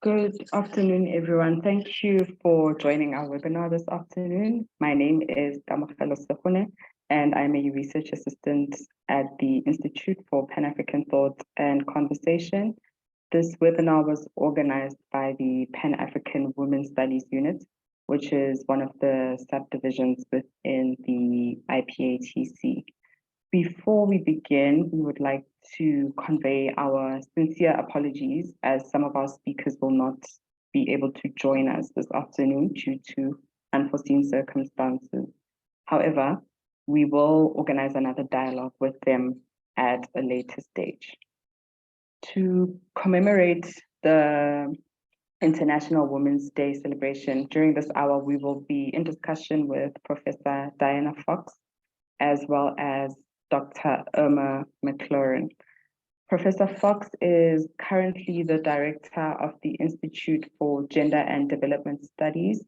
Good afternoon, everyone. Thank you for joining our webinar this afternoon. My name is Kamogelo Sekgone, and I'm a research assistant at the Institute for Pan-African Thought and Conversation. This webinar was organized by the Pan-African Women's Studies Unit, which is one of the subdivisions within the IPATC. Before we begin, we would like to convey our sincere apologies as some of our speakers will not be able to join us this afternoon due to unforeseen circumstances. However, we will organize another dialogue with them at a later stage. To commemorate the International Women's Day celebration, during this hour, we will be in discussion with Professor Diana Fox, as well as Dr. Irma McLaurin. Professor Fox is currently the director of the Institute for Gender and Development Studies,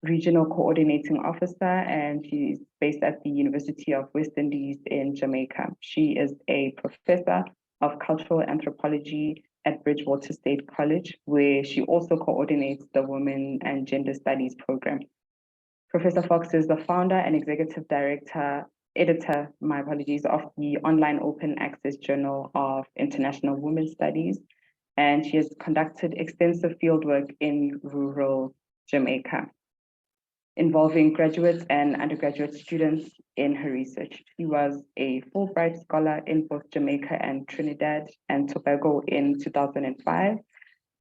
regional coordinating officer, and she's based at the University of West Indies in Jamaica. She is a professor of cultural anthropology at Bridgewater State College, where she also coordinates the Women and Gender Studies program. Professor Fox is the founder and executive editor, of the online open access journal of International Women's Studies, and she has conducted extensive fieldwork in rural Jamaica, involving graduate and undergraduate students in her research. She was a Fulbright scholar in both Jamaica and Trinidad and Tobago in 2005,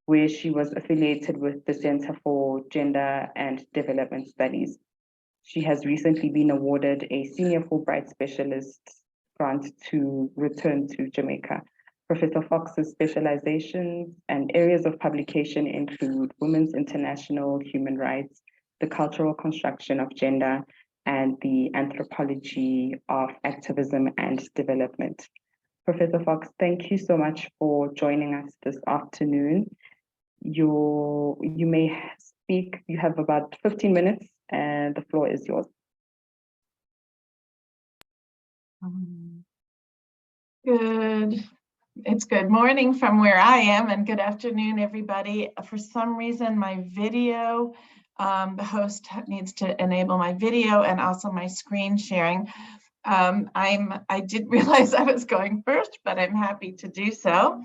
where she was affiliated with the Center for Gender and Development Studies. She has recently been awarded a senior Fulbright specialist grant to return to Jamaica. Professor Fox's specializations and areas of publication include women's international human rights, the cultural construction of gender, and the anthropology of activism and development. Professor Fox, thank you so much for joining us this afternoon. You may speak. You have about 15 minutes. And the floor is yours. It's good morning from where I am, and good afternoon, everybody. For some reason, my video, the host needs to enable my video and also my screen sharing. I didn't realize I was going first, but I'm happy to do so.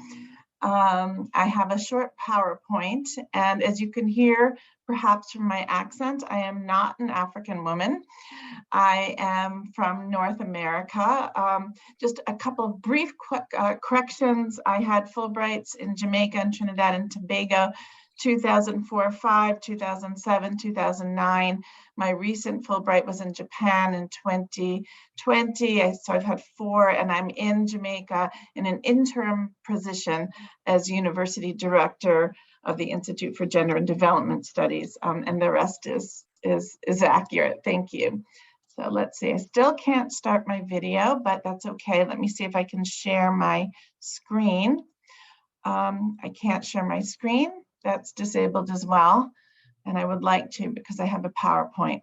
I have a short PowerPoint, and as you can hear, perhaps from my accent, I am not an African woman. I am from North America. Just a couple of brief corrections. I had Fulbrights in Jamaica and Trinidad and Tobago, 2004-05, 2007, 2009. My recent Fulbright was in Japan in 2020. So I've had 4, and I'm in Jamaica in an interim position as University Director of the Institute for Gender and Development Studies, and the rest is accurate. Thank you. So let's see, I still can't start my video, but that's okay. Let me see if I can share my screen. I can't share my screen. That's disabled as well. And I would like to because I have a PowerPoint.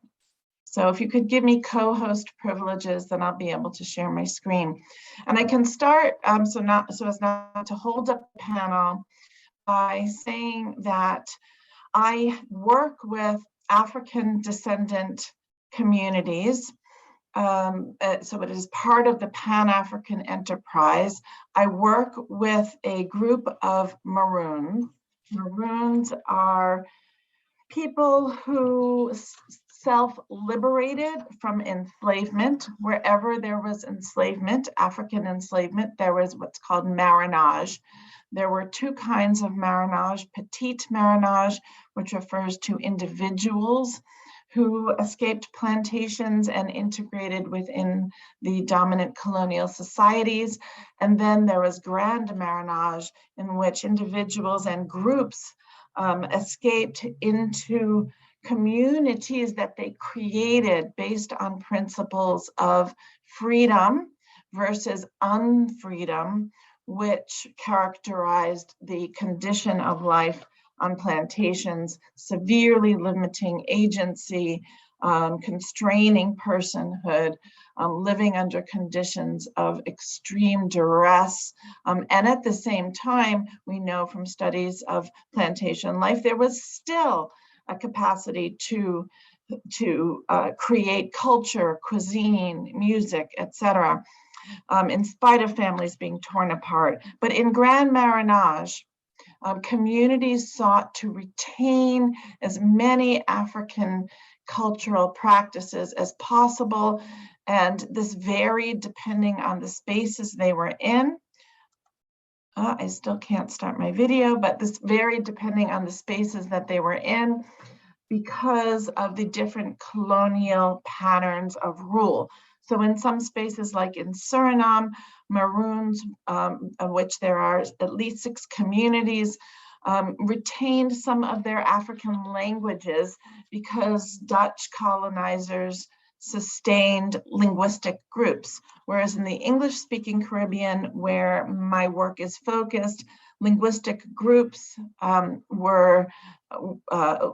So if you could give me co-host privileges, then I'll be able to share my screen. And I can start so as not to hold up the panel by saying that I work with African descendant communities. So it is part of the Pan-African enterprise. I work with a group of Maroons. Maroons are people who self-liberated from enslavement. Wherever there was enslavement, African enslavement, there was what's called marronage. There were 2 kinds of marronage: petite marronage, which refers to individuals who escaped plantations and integrated within the dominant colonial societies. And then there was grand marronage, in which individuals and groups escaped into communities that they created based on principles of freedom versus unfreedom, which characterized the condition of life on plantations, severely limiting agency, constraining personhood, living under conditions of extreme duress. And at the same time, we know from studies of plantation life, there was still a capacity to create culture, cuisine, music, etc., in spite of families being torn apart. But in Grand Marinage, communities sought to retain as many African cultural practices as possible, and this varied depending on the spaces they were in. I still can't start my video, but this varied depending on the spaces that they were in because of the different colonial patterns of rule. So in some spaces, like in Suriname, Maroons, of which there are at least 6 communities, retained some of their African languages because Dutch colonizers sustained linguistic groups. Whereas in the English-speaking Caribbean, where my work is focused, linguistic groups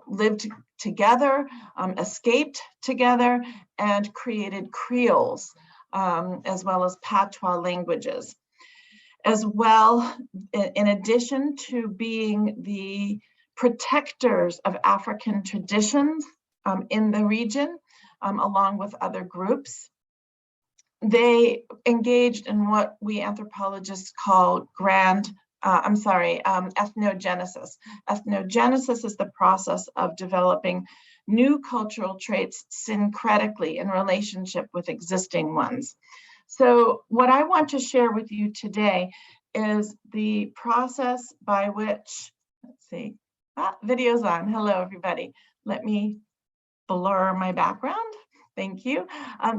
lived together, escaped together, and created creoles, as well as patois languages. As well, in addition to being the protectors of African traditions in the region, along with other groups, they engaged in what we anthropologists call ethnogenesis. Ethnogenesis is the process of developing new cultural traits syncretically in relationship with existing ones. So what I want to share with you today is the process by which, let's see, video's on. Hello, everybody. Let me blur my background. Thank you.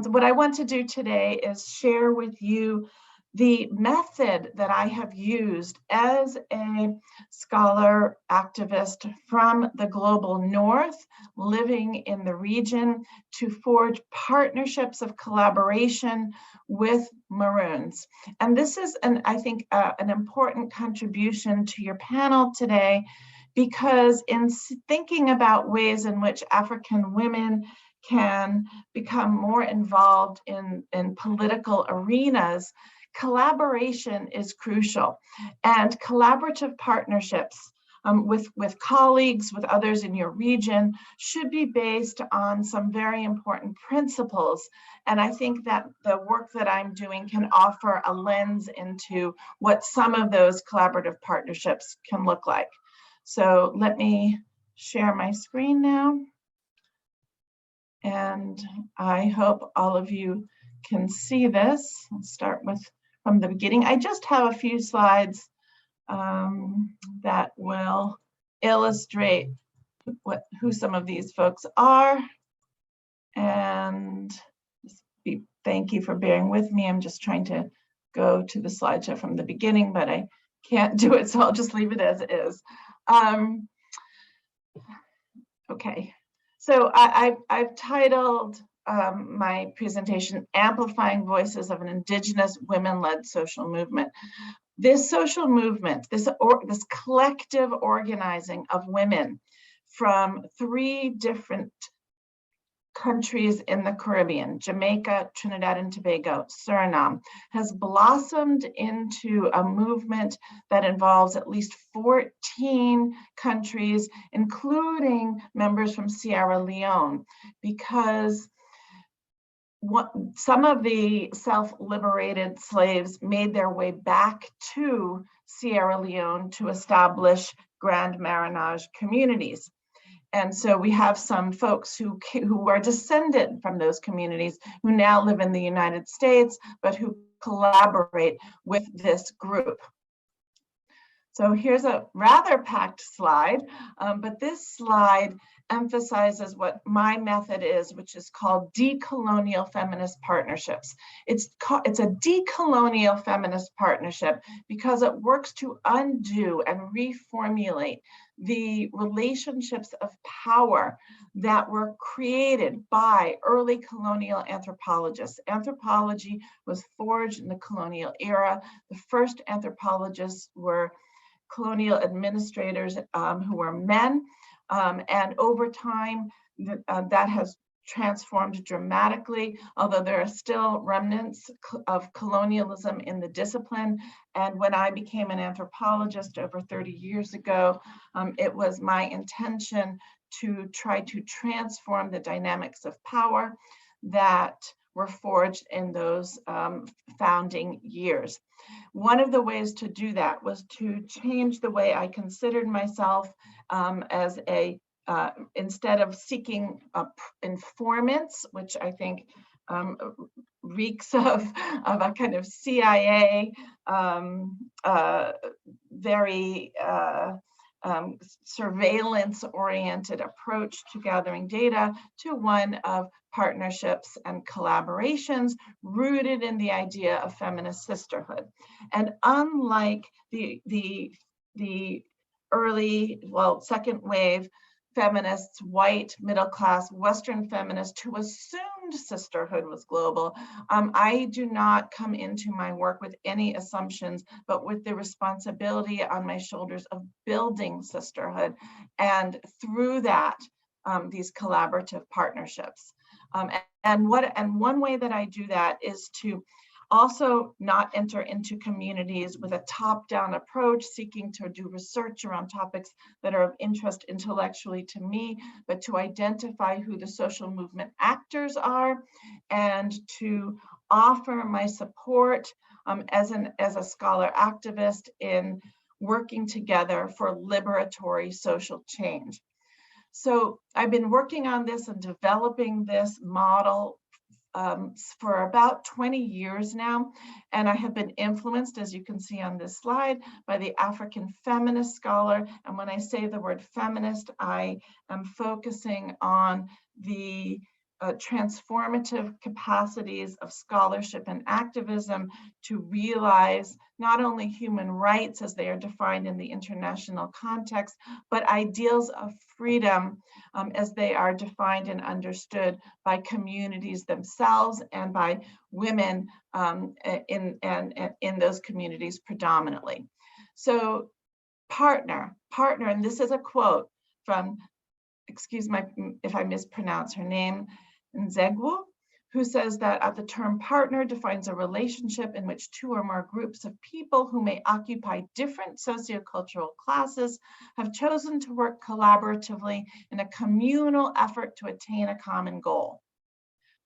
What I want to do today is share with you the method that I have used as a scholar activist from the global north, living in the region, to forge partnerships of collaboration with Maroons. And this is, I think, an important contribution to your panel today, because in thinking about ways in which African women can become more involved in political arenas, collaboration is crucial, and collaborative partnerships with colleagues, with others in your region, should be based on some very important principles. And I think that the work that I'm doing can offer a lens into what some of those collaborative partnerships can look like. So let me share my screen now. And I hope all of you can see this. Let's start from the beginning. I just have a few slides that will illustrate who some of these folks are. And thank you for bearing with me. I'm just trying to go to the slideshow from the beginning, but I can't do it, so I'll just leave it as is. Okay, so I've titled my presentation, Amplifying Voices of an Indigenous Women-Led Social Movement. This social movement, this collective organizing of women from 3 different countries in the Caribbean, Jamaica, Trinidad and Tobago, Suriname, has blossomed into a movement that involves at least 14 countries, including members from Sierra Leone, because some of the self-liberated slaves made their way back to Sierra Leone to establish Grand Marinage communities. And so we have some folks who are descended from those communities who now live in the United States, but who collaborate with this group. So here's a rather packed slide, but this slide emphasizes what my method is, which is called decolonial feminist partnerships. It's a decolonial feminist partnership because it works to undo and reformulate the relationships of power that were created by early colonial anthropologists. Anthropology was forged in the colonial era. The first anthropologists were colonial administrators who were men, and over time that has transformed dramatically, although there are still remnants of colonialism in the discipline. And when I became an anthropologist over 30 years ago, it was my intention to try to transform the dynamics of power that were forged in those founding years. One of the ways to do that was to change the way I considered myself as a instead of seeking informants, which I think reeks of a kind of CIA, very surveillance-oriented approach to gathering data, to one of partnerships and collaborations rooted in the idea of feminist sisterhood. And unlike the early, well, second wave feminists, white, middle-class, Western feminists who assumed sisterhood was global, I do not come into my work with any assumptions, but with the responsibility on my shoulders of building sisterhood, and through that, these collaborative partnerships. And one way that I do that is to also not enter into communities with a top-down approach, seeking to do research around topics that are of interest intellectually to me, but to identify who the social movement actors are and to offer my support as a scholar activist in working together for liberatory social change. So I've been working on this and developing this model for about 20 years now, and I have been influenced, as you can see on this slide, by the African feminist scholar. And when I say the word feminist, I am focusing on the transformative capacities of scholarship and activism to realize not only human rights as they are defined in the international context, but ideals of freedom as they are defined and understood by communities themselves and by women in those communities predominantly. So partner, and this is a quote from, excuse me if I mispronounce her name, Nzegwu, who says that the term partner defines a relationship in which two or more groups of people who may occupy different sociocultural classes have chosen to work collaboratively in a communal effort to attain a common goal.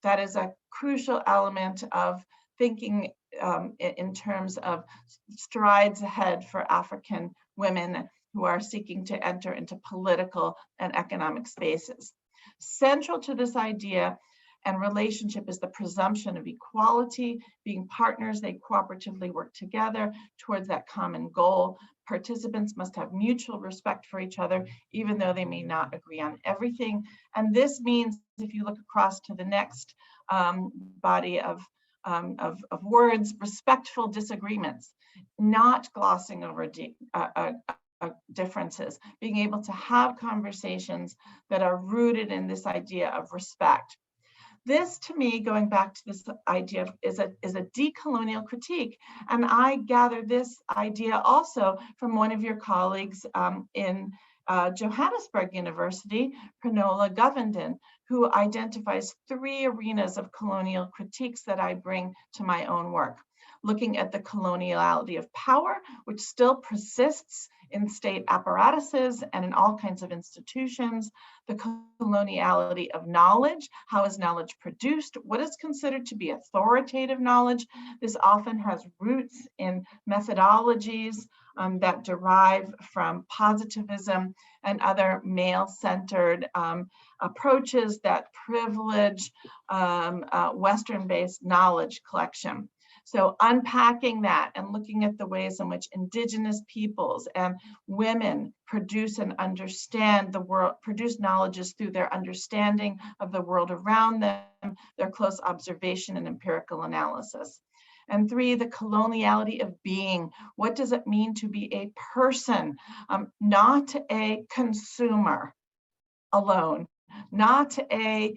That is a crucial element of thinking in terms of strides ahead for African women who are seeking to enter into political and economic spaces. Central to this idea and relationship is the presumption of equality. Being partners, they cooperatively work together towards that common goal. Participants must have mutual respect for each other, even though they may not agree on everything. And this means, if you look across to the next body of words, respectful disagreements, not glossing over differences, being able to have conversations that are rooted in this idea of respect. This, to me, going back to this idea, is a decolonial critique. And I gather this idea also from one of your colleagues in Johannesburg University, Pranola Govenden, who identifies 3 arenas of colonial critiques that I bring to my own work. Looking at the coloniality of power, which still persists in state apparatuses and in all kinds of institutions, the coloniality of knowledge, how is knowledge produced, what is considered to be authoritative knowledge. This often has roots in methodologies that derive from positivism and other male-centered approaches that privilege Western-based knowledge collection. So unpacking that and looking at the ways in which indigenous peoples and women produce and understand the world, produce knowledges through their understanding of the world around them, their close observation and empirical analysis. And 3, the coloniality of being. What does it mean to be a person, not a consumer alone, not a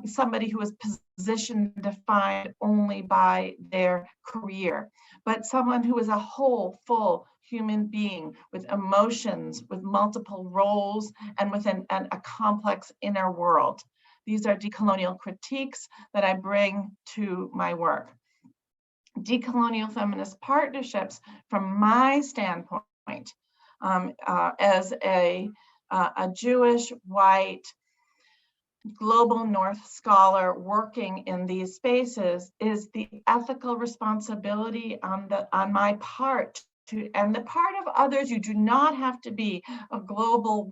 somebody who is positioned and defined only by their career, but someone who is a whole, full human being with emotions, with multiple roles, and with a complex inner world. These are decolonial critiques that I bring to my work. Decolonial feminist partnerships, from my standpoint, as a Jewish, white, global North scholar working in these spaces, is the ethical responsibility on my part and the part of others. You do not have to be a global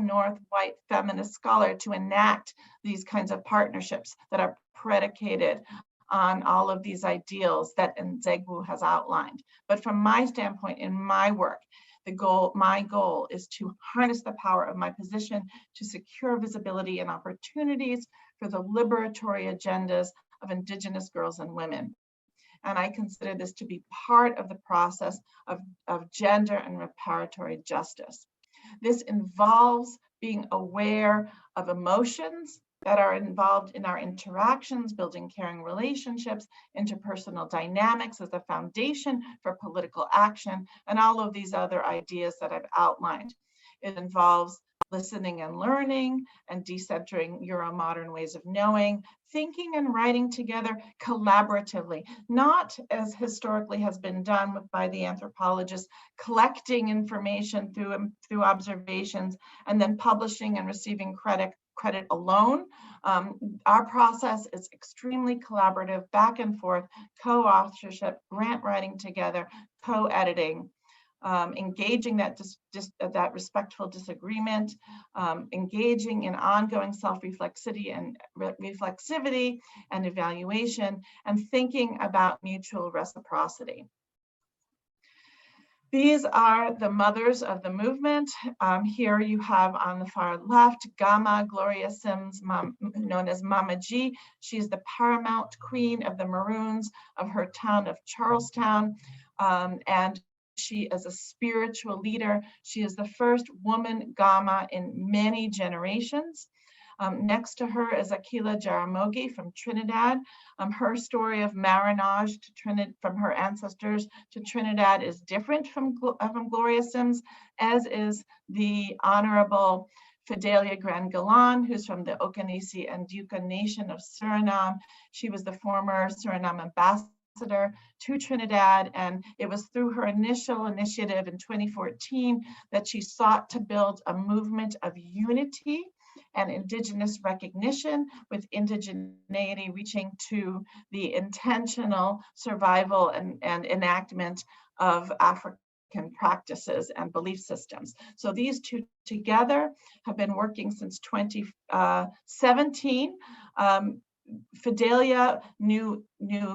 North white feminist scholar to enact these kinds of partnerships that are predicated on all of these ideals that Nzegwu has outlined. But from my standpoint, in my work, my goal is to harness the power of my position to secure visibility and opportunities for the liberatory agendas of Indigenous girls and women. And I consider this to be part of the process of gender and reparatory justice. This involves being aware of emotions that are involved in our interactions, building caring relationships, interpersonal dynamics as a foundation for political action, and all of these other ideas that I've outlined. It involves listening and learning and decentering Euro-modern ways of knowing, thinking and writing together collaboratively, not as historically has been done by the anthropologists, collecting information through observations and then publishing and receiving credit alone. Our process is extremely collaborative, back and forth, co-authorship, grant writing together, co-editing, engaging that respectful disagreement, engaging in ongoing self-reflexivity and reflexivity and evaluation, and thinking about mutual reciprocity. These are the mothers of the movement. Here you have on the far left, Gama Gloria Sims, known as Mama G. She's the paramount queen of the Maroons of her town of Charlestown. And she is a spiritual leader. She is the first woman Gama in many generations. Next to her is Akila Jaramogi from Trinidad. Her story of marriage from her ancestors to Trinidad is different from Gloria Sims, as is the Honorable Fidelia Grand-Galan, who's from the Okanisi and Duka Nation of Suriname. She was the former Suriname ambassador to Trinidad, and it was through her initial initiative in 2014 that she sought to build a movement of unity and Indigenous recognition, with indigeneity reaching to the intentional survival and enactment of African practices and belief systems. So these two together have been working since 2017. Fidelia knew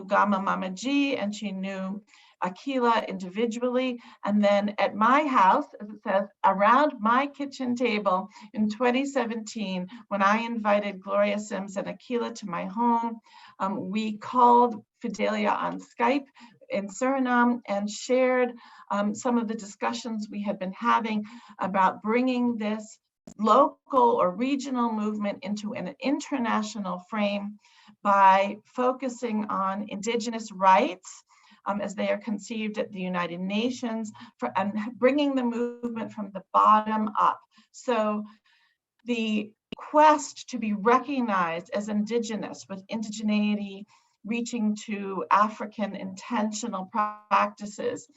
Gama Mama G, and she knew Akila individually. And then at my house, as it says, around my kitchen table in 2017, when I invited Gloria Sims and Akila to my home, we called Fidelia on Skype in Suriname and shared some of the discussions we had been having about bringing this local or regional movement into an international frame by focusing on Indigenous rights as they are conceived at the United Nations, and bringing the movement from the bottom up. So the quest to be recognized as Indigenous, with indigeneity reaching to African intentional practices,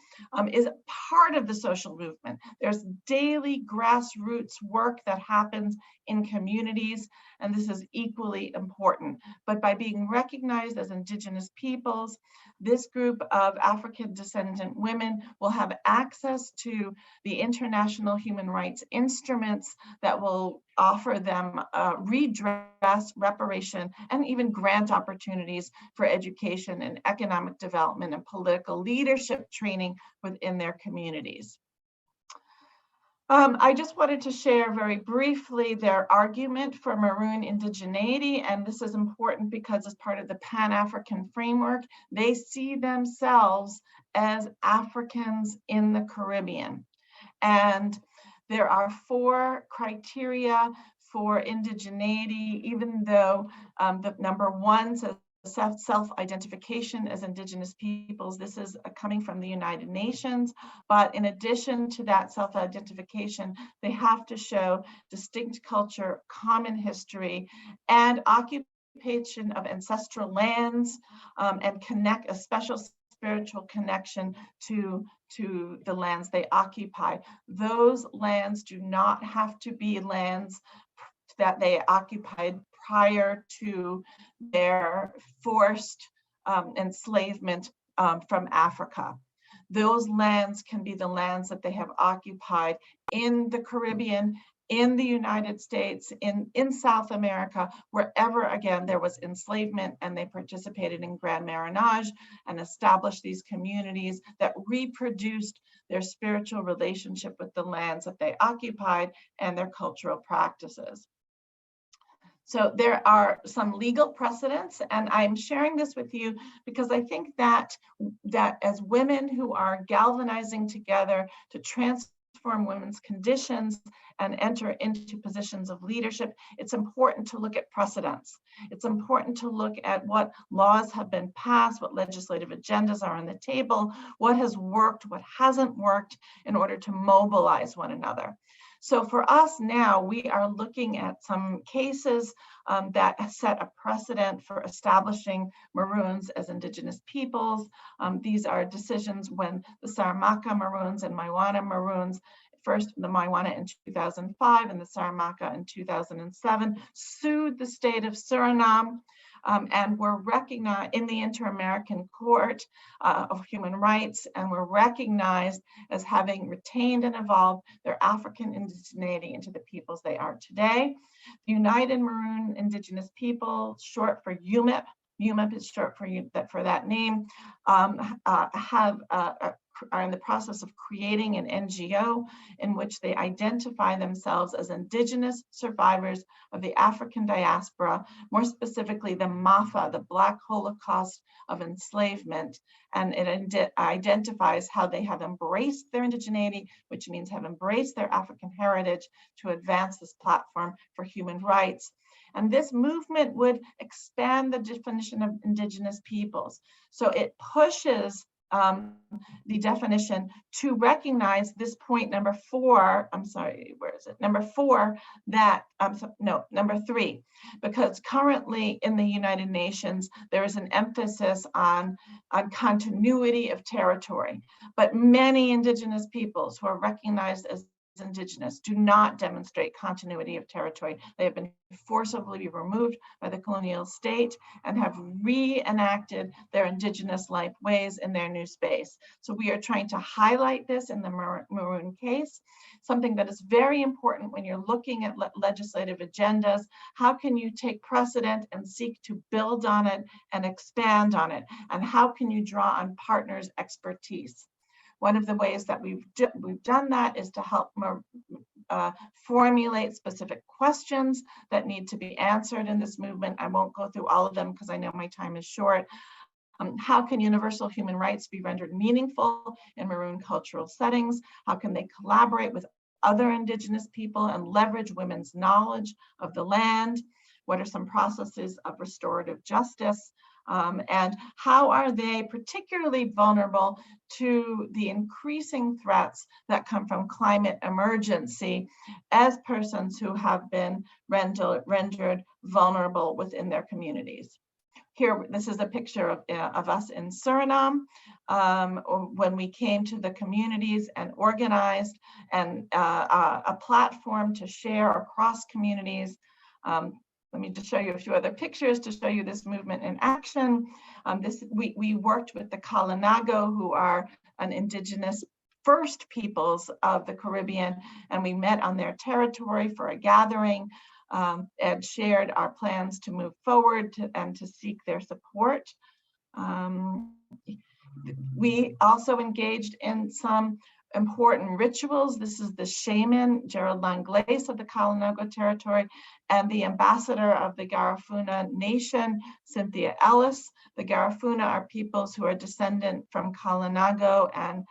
is part of the social movement. There's daily grassroots work that happens in communities, and this is equally important. But by being recognized as Indigenous peoples, this group of African descendant women will have access to the international human rights instruments that will offer them redress, reparation, and even grant opportunities for education and economic development and political leadership training within their communities. I just wanted to share very briefly their argument for Maroon indigeneity, and this is important because as part of the Pan-African framework, they see themselves as Africans in the Caribbean. And there are 4 criteria for indigeneity, even though the number 1 says self-identification as Indigenous peoples. This is coming from the United Nations, but in addition to that self-identification, they have to show distinct culture, common history, and occupation of ancestral lands, and connect a special spiritual connection to the lands they occupy. Those lands do not have to be lands that they occupied prior to their forced enslavement from Africa. Those lands can be the lands that they have occupied in the Caribbean, in the United States, in South America, wherever, again, there was enslavement, and they participated in grand marriage and established these communities that reproduced their spiritual relationship with the lands that they occupied and their cultural practices. So there are some legal precedents, and I'm sharing this with you because I think that as women who are galvanizing together to transform women's conditions and enter into positions of leadership, it's important to look at precedents. It's important to look at what laws have been passed, what legislative agendas are on the table, what has worked, what hasn't worked, in order to mobilize one another. So for us now, we are looking at some cases that set a precedent for establishing Maroons as Indigenous peoples. These are decisions when the Saramaka Maroons and Maiwana Maroons, first the Maiwana in 2005 and the Saramaka in 2007, sued the state of Suriname and were recognized in the Inter-American Court of Human Rights, and were recognized as having retained and evolved their African indigeneity into the peoples they are today. The United Maroon Indigenous People, short for UMIP, UMIP is short for that name, are in the process of creating an NGO in which they identify themselves as Indigenous survivors of the African diaspora, more specifically the MAFA, the Black Holocaust of enslavement, and it identifies how they have embraced their indigeneity, which means have embraced their African heritage to advance this platform for human rights. And this movement would expand the definition of Indigenous peoples. So it pushes the definition to recognize this point number 4, I'm sorry, where is it? Number 4, that, number 3, because currently in the United Nations, there is an emphasis on continuity of territory, but many Indigenous peoples who are recognized as Indigenous do not demonstrate continuity of territory. They have been forcibly removed by the colonial state and have reenacted their Indigenous life ways in their new space. So we are trying to highlight this in the Maroon case, something that is very important when you're looking at legislative agendas. How can you take precedent and seek to build on it and expand on it? And how can you draw on partners' expertise? One of the ways that we've done that is to help formulate specific questions that need to be answered in this movement. I won't go through all of them because I know my time is short. How can universal human rights be rendered meaningful in Maroon cultural settings? How can they collaborate with other Indigenous people and leverage women's knowledge of the land? What are some processes of restorative justice? And how are they particularly vulnerable to the increasing threats that come from climate emergency as persons who have been rendered vulnerable within their communities? Here, this is a picture of us in Suriname when we came to the communities and organized and a platform to share across communities. Let me just show you a few other pictures to show you this movement in action. We worked with the Kalinago, who are an Indigenous first peoples of the Caribbean, and we met on their territory for a gathering and shared our plans to move forward and to seek their support. We also engaged in some important rituals. This is the shaman, Gerald Langlace of the Kalinago territory, and the ambassador of the Garifuna Nation, Cynthia Ellis. The Garifuna are peoples who are descendant from Kalinago and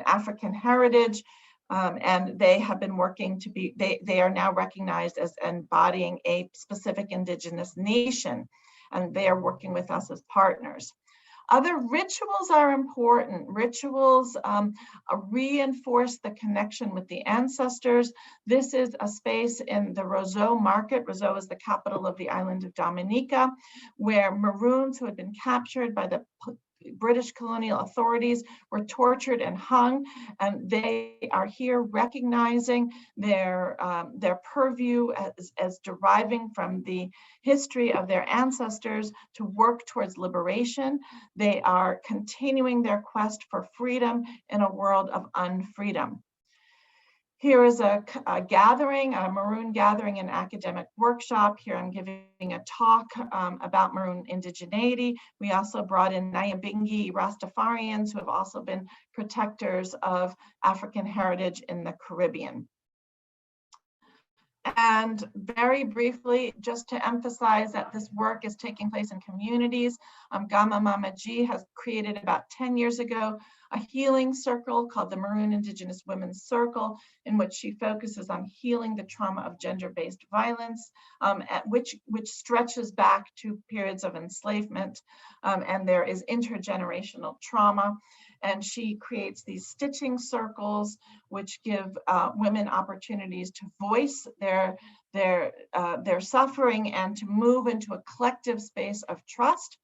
African heritage, and they have been working to be, they are now recognized as embodying a specific Indigenous nation. and they are working with us as partners. Other rituals are important. Rituals reinforce the connection with the ancestors. This is a space in the Roseau market. Roseau is the capital of the island of Dominica, where Maroons who had been captured by the British colonial authorities were tortured and hung, and they are here recognizing their purview as deriving from the history of their ancestors to work towards liberation. They are continuing their quest for freedom in a world of unfreedom. Here is a gathering, a Maroon gathering and academic workshop. Here I'm giving a talk about Maroon indigeneity. We also brought in Nyabingi Rastafarians who have also been protectors of African heritage in the Caribbean. And very briefly, just to emphasize that this work is taking place in communities, Gama Mama G has created about 10 years ago a healing circle called the Maroon Indigenous Women's Circle, in which she focuses on healing the trauma of gender-based violence, which stretches back to periods of enslavement, and there is intergenerational trauma. And she creates these stitching circles, which give women opportunities to voice their suffering and to move into a collective space of trust.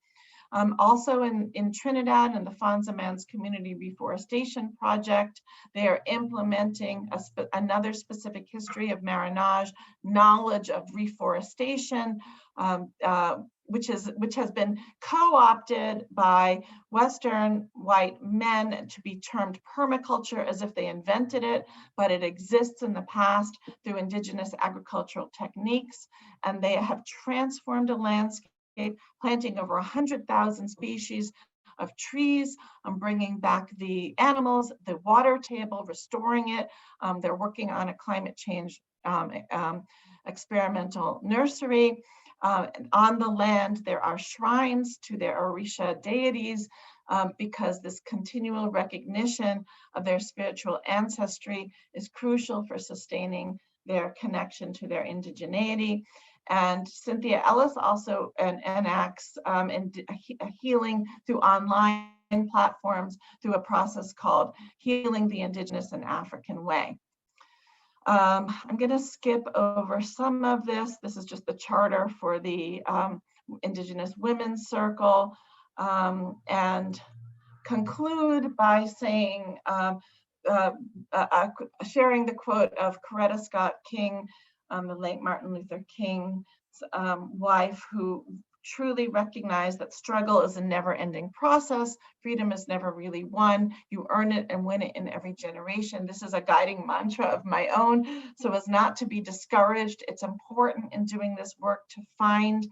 Also in Trinidad and the Fonsamans Community Reforestation Project, they are implementing another specific history of marronage, knowledge of reforestation, which has been co-opted by Western white men to be termed permaculture as if they invented it, but it exists in the past through indigenous agricultural techniques, and they have transformed a landscape, planting over 100,000 species of trees, bringing back the animals, the water table, restoring it. They're working on a climate change experimental nursery. On the land, there are shrines to their Orisha deities because this continual recognition of their spiritual ancestry is crucial for sustaining their connection to their indigeneity. And Cynthia Ellis also enacts healing through online platforms through a process called Healing the Indigenous and African Way. I'm going to skip over some of this. This is just the charter for the Indigenous Women's Circle, and conclude by saying, sharing the quote of Coretta Scott King, the late Martin Luther King's wife, who truly recognized that struggle is a never-ending process. Freedom is never really won. You earn it and win it in every generation. This is a guiding mantra of my own, so as not to be discouraged. It's important in doing this work to find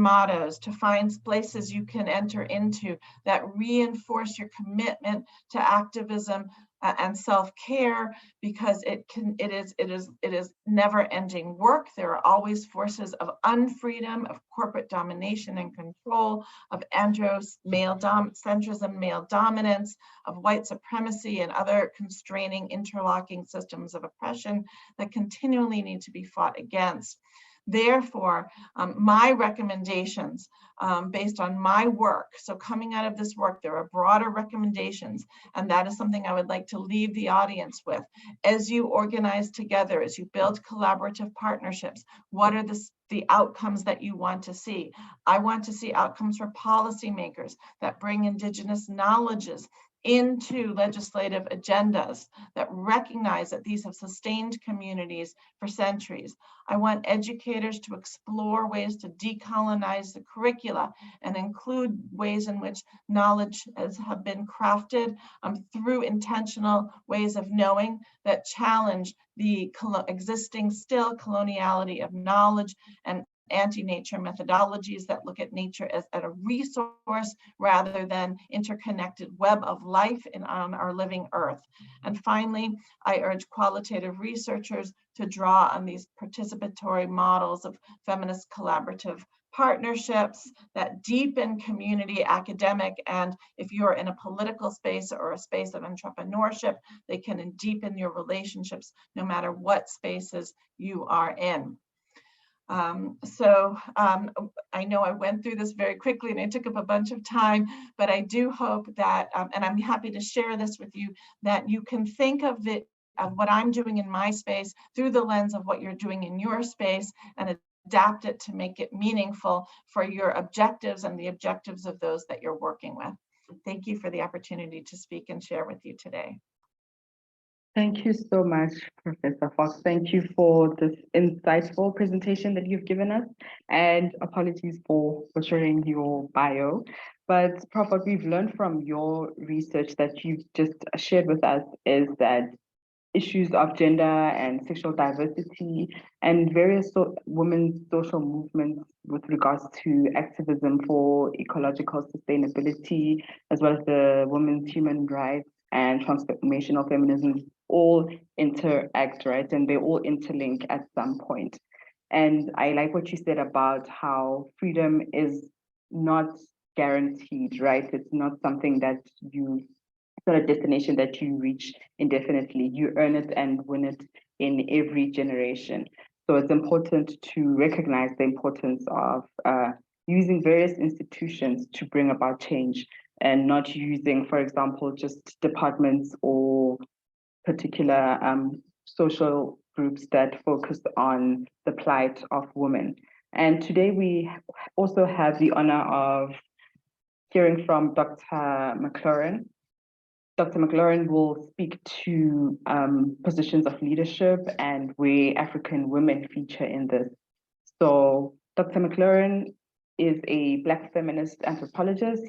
mottos, to find places you can enter into that reinforce your commitment to activism and self-care, because it is never-ending work. There are always forces of unfreedom, of corporate domination and control, of androcentrism, male dominance, of white supremacy and other constraining, interlocking systems of oppression that continually need to be fought against. Therefore, my recommendations based on my work, so coming out of this work, there are broader recommendations, and that is something I would like to leave the audience with. As you organize together, as you build collaborative partnerships, what are the outcomes that you want to see? I want to see outcomes for policymakers that bring Indigenous knowledges into legislative agendas that recognize that these have sustained communities for centuries. I want educators to explore ways to decolonize the curricula and include ways in which knowledge have been crafted through intentional ways of knowing that challenge the existing still coloniality of knowledge and anti-nature methodologies that look at nature as a resource rather than interconnected web of life on our living earth. And finally, I urge qualitative researchers to draw on these participatory models of feminist collaborative partnerships that deepen community, academic, and if you're in a political space or a space of entrepreneurship, they can deepen your relationships no matter what spaces you are in. I know I went through this very quickly and I took up a bunch of time, but I do hope that, and I'm happy to share this with you, that you can think of it, of what I'm doing in my space through the lens of what you're doing in your space, and adapt it to make it meaningful for your objectives and the objectives of those that you're working with. Thank you for the opportunity to speak and share with you today. Thank you so much, Professor Fox. Thank you for this insightful presentation that you've given us, and apologies for butchering your bio. But Prof, what we've learned from your research that you've just shared with us is that issues of gender and sexual diversity and various women's social movements with regards to activism for ecological sustainability, as well as the women's human rights and transformational feminism all interact, right? And they all interlink at some point. And I like what you said about how freedom is not guaranteed, right? It's not something that it's not a destination that you reach indefinitely. You earn it and win it in every generation. So it's important to recognize the importance of using various institutions to bring about change, and not using, for example, just departments or particular social groups that focus on the plight of women. And today we also have the honor of hearing from Dr. McLaurin. Dr. McLaurin will speak to positions of leadership and where African women feature in this. So Dr. McLaurin is a Black feminist anthropologist,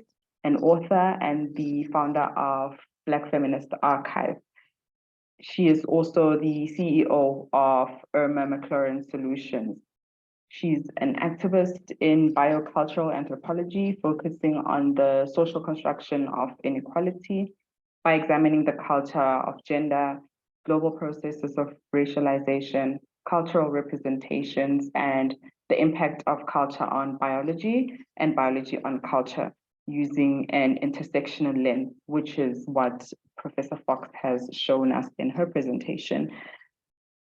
an author, and the founder of Black Feminist Archive. She is also the CEO of Irma McLaurin Solutions. She's an activist in biocultural anthropology, focusing on the social construction of inequality by examining the culture of gender, global processes of racialization, cultural representations, and the impact of culture on biology and biology on culture, using an intersectional lens, which is what Professor Fox has shown us in her presentation.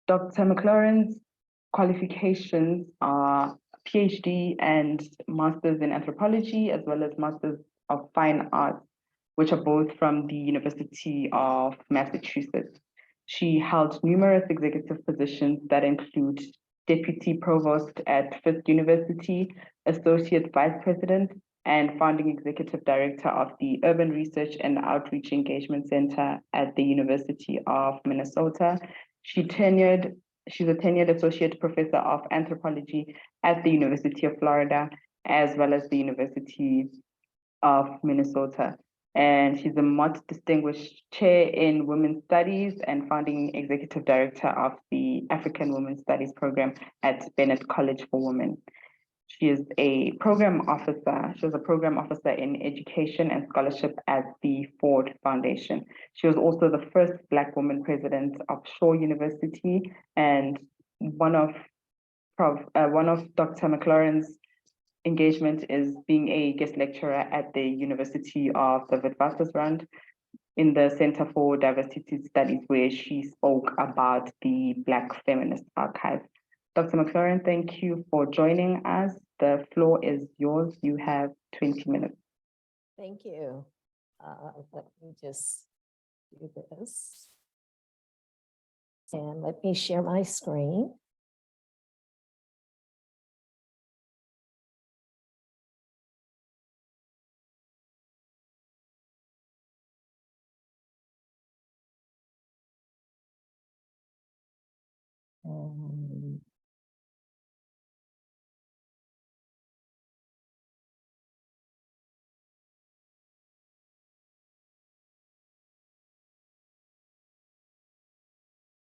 Dr. McLaurin's qualifications are PhD and Masters in Anthropology, as well as Masters of Fine Arts, which are both from the University of Massachusetts. She held numerous executive positions that include Deputy Provost at Fisk University, Associate Vice President, and Founding Executive Director of the Urban Research and Outreach Engagement Center at the University of Minnesota. She's a tenured Associate Professor of Anthropology at the University of Florida, as well as the University of Minnesota. And she's a Mott Distinguished Chair in Women's Studies and Founding Executive Director of the African Women's Studies Program at Bennett College for Women. She is a program officer. She was a program officer in education and scholarship at the Ford Foundation. She was also the first Black woman president of Shaw University, and one of Dr. McLaurin's engagement is being a guest lecturer at the University of the Witwatersrand in the Center for Diversity Studies, where she spoke about the Black Feminist Archive. Dr. McLaurin, thank you for joining us. The floor is yours. You have 20 minutes. Thank you. Let me just do this. And let me share my screen.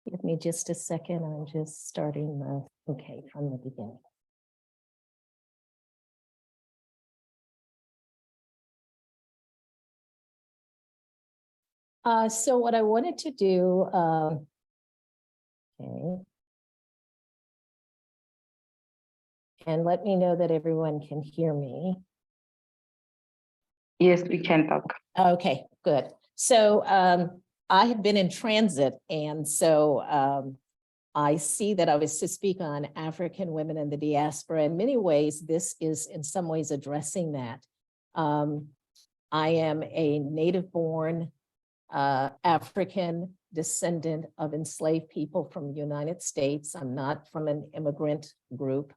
Give me just a second. I'm just starting from the beginning. So what I wanted to do, okay. And let me know that everyone can hear me. Yes, we can talk. Okay, good. So I have been in transit, and so I see that I was to speak on African women in the diaspora. In many ways, this is in some ways addressing that. I am a native-born African descendant of enslaved people from the United States. I'm not from an immigrant group,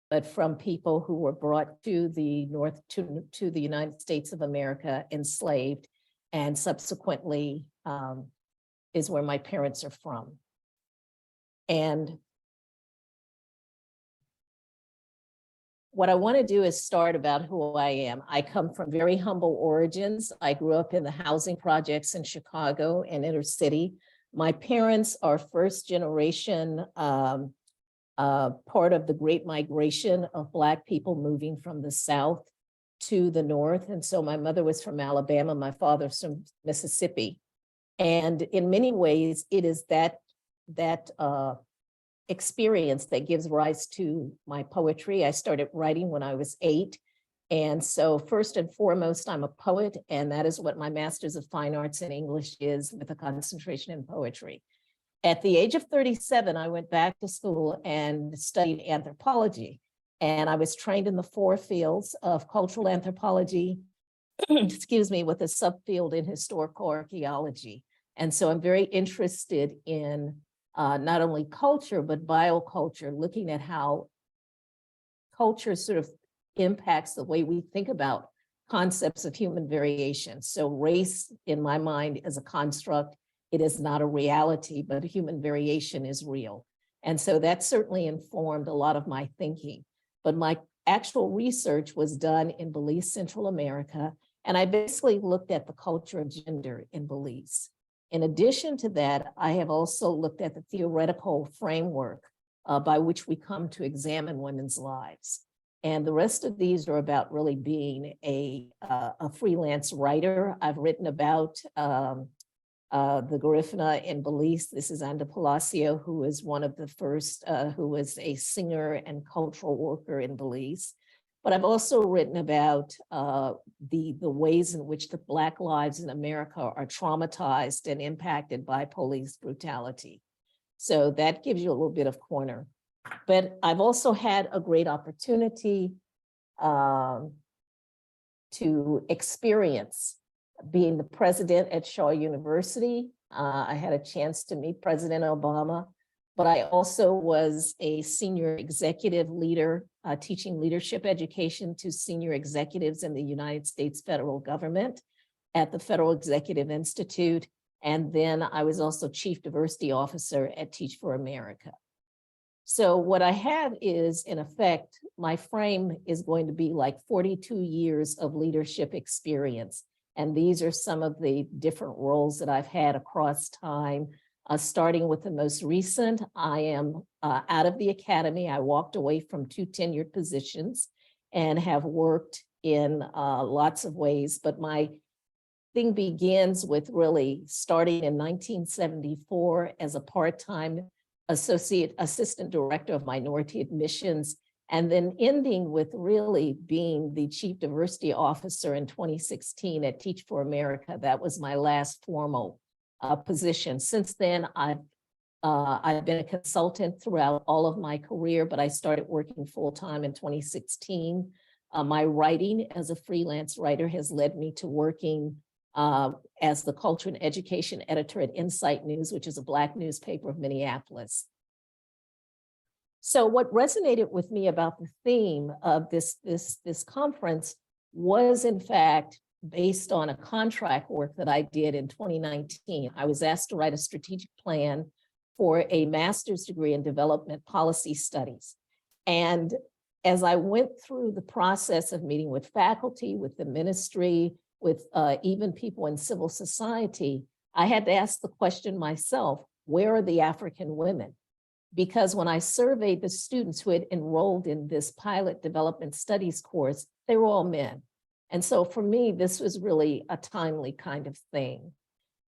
but from people who were brought to the to the United States of America enslaved, and subsequently is where my parents are from. And what I want to do is start about who I am. I come from very humble origins. I grew up in the housing projects in Chicago and inner city. My parents are first generation part of the Great Migration of Black people moving from the South to the North. And so my mother was from Alabama, my father's from Mississippi. And in many ways, it is that experience that gives rise to my poetry. I started writing when I was 8. And so first and foremost, I'm a poet, and that is what my Master's of Fine Arts in English is, with a concentration in poetry. At the age of 37, I went back to school and studied anthropology. And I was trained in the 4 fields of cultural anthropology, excuse me, with a subfield in historical archaeology. And so I'm very interested in not only culture, but bioculture, looking at how culture sort of impacts the way we think about concepts of human variation. So race, in my mind, is a construct. It is not a reality, but human variation is real. And so that certainly informed a lot of my thinking. But my actual research was done in Belize, Central America, and I basically looked at the culture of gender in Belize. In addition to that, I have also looked at the theoretical framework by which we come to examine women's lives. And the rest of these are about really being a freelance writer. I've written about the Garifuna in Belize. This is Anda Palacio, who is one of the first, who was a singer and cultural worker in Belize. But I've also written about the ways in which the Black lives in America are traumatized and impacted by police brutality. So that gives you a little bit of corner. But I've also had a great opportunity to experience being the president at Shaw University. I had a chance to meet President Obama, but I also was a senior executive leader, teaching leadership education to senior executives in the United States federal government at the Federal Executive Institute. And then I was also chief diversity officer at Teach for America. So what I have is, in effect, my frame is going to be like 42 years of leadership experience. And these are some of the different roles that I've had across time. Starting with the most recent, I am out of the academy. I walked away from 2 tenured positions and have worked in lots of ways, but my thing begins with really starting in 1974 as a part-time assistant director of minority admissions, and then ending with really being the chief diversity officer in 2016 at Teach for America. That was my last formal position. Since then, I've been a consultant throughout all of my career, but I started working full-time in 2016. My writing as a freelance writer has led me to working as the culture and education editor at Insight News, which is a Black newspaper of Minneapolis. So what resonated with me about the theme of this conference was, in fact, based on a contract work that I did in 2019. I was asked to write a strategic plan for a master's degree in development policy studies. And as I went through the process of meeting with faculty, with the ministry, with even people in civil society, I had to ask the question myself, where are the African women? Because when I surveyed the students who had enrolled in this pilot development studies course, they were all men. And so for me, this was really a timely kind of thing.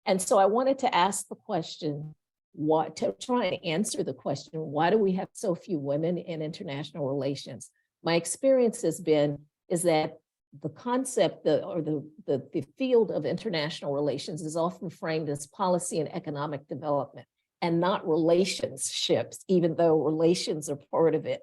And so I wanted to ask the question, to try and answer the question, why do we have so few women in international relations? My experience has been, is that the concept the field of international relations is often framed as policy and economic development. and not relationships, even though relations are part of it.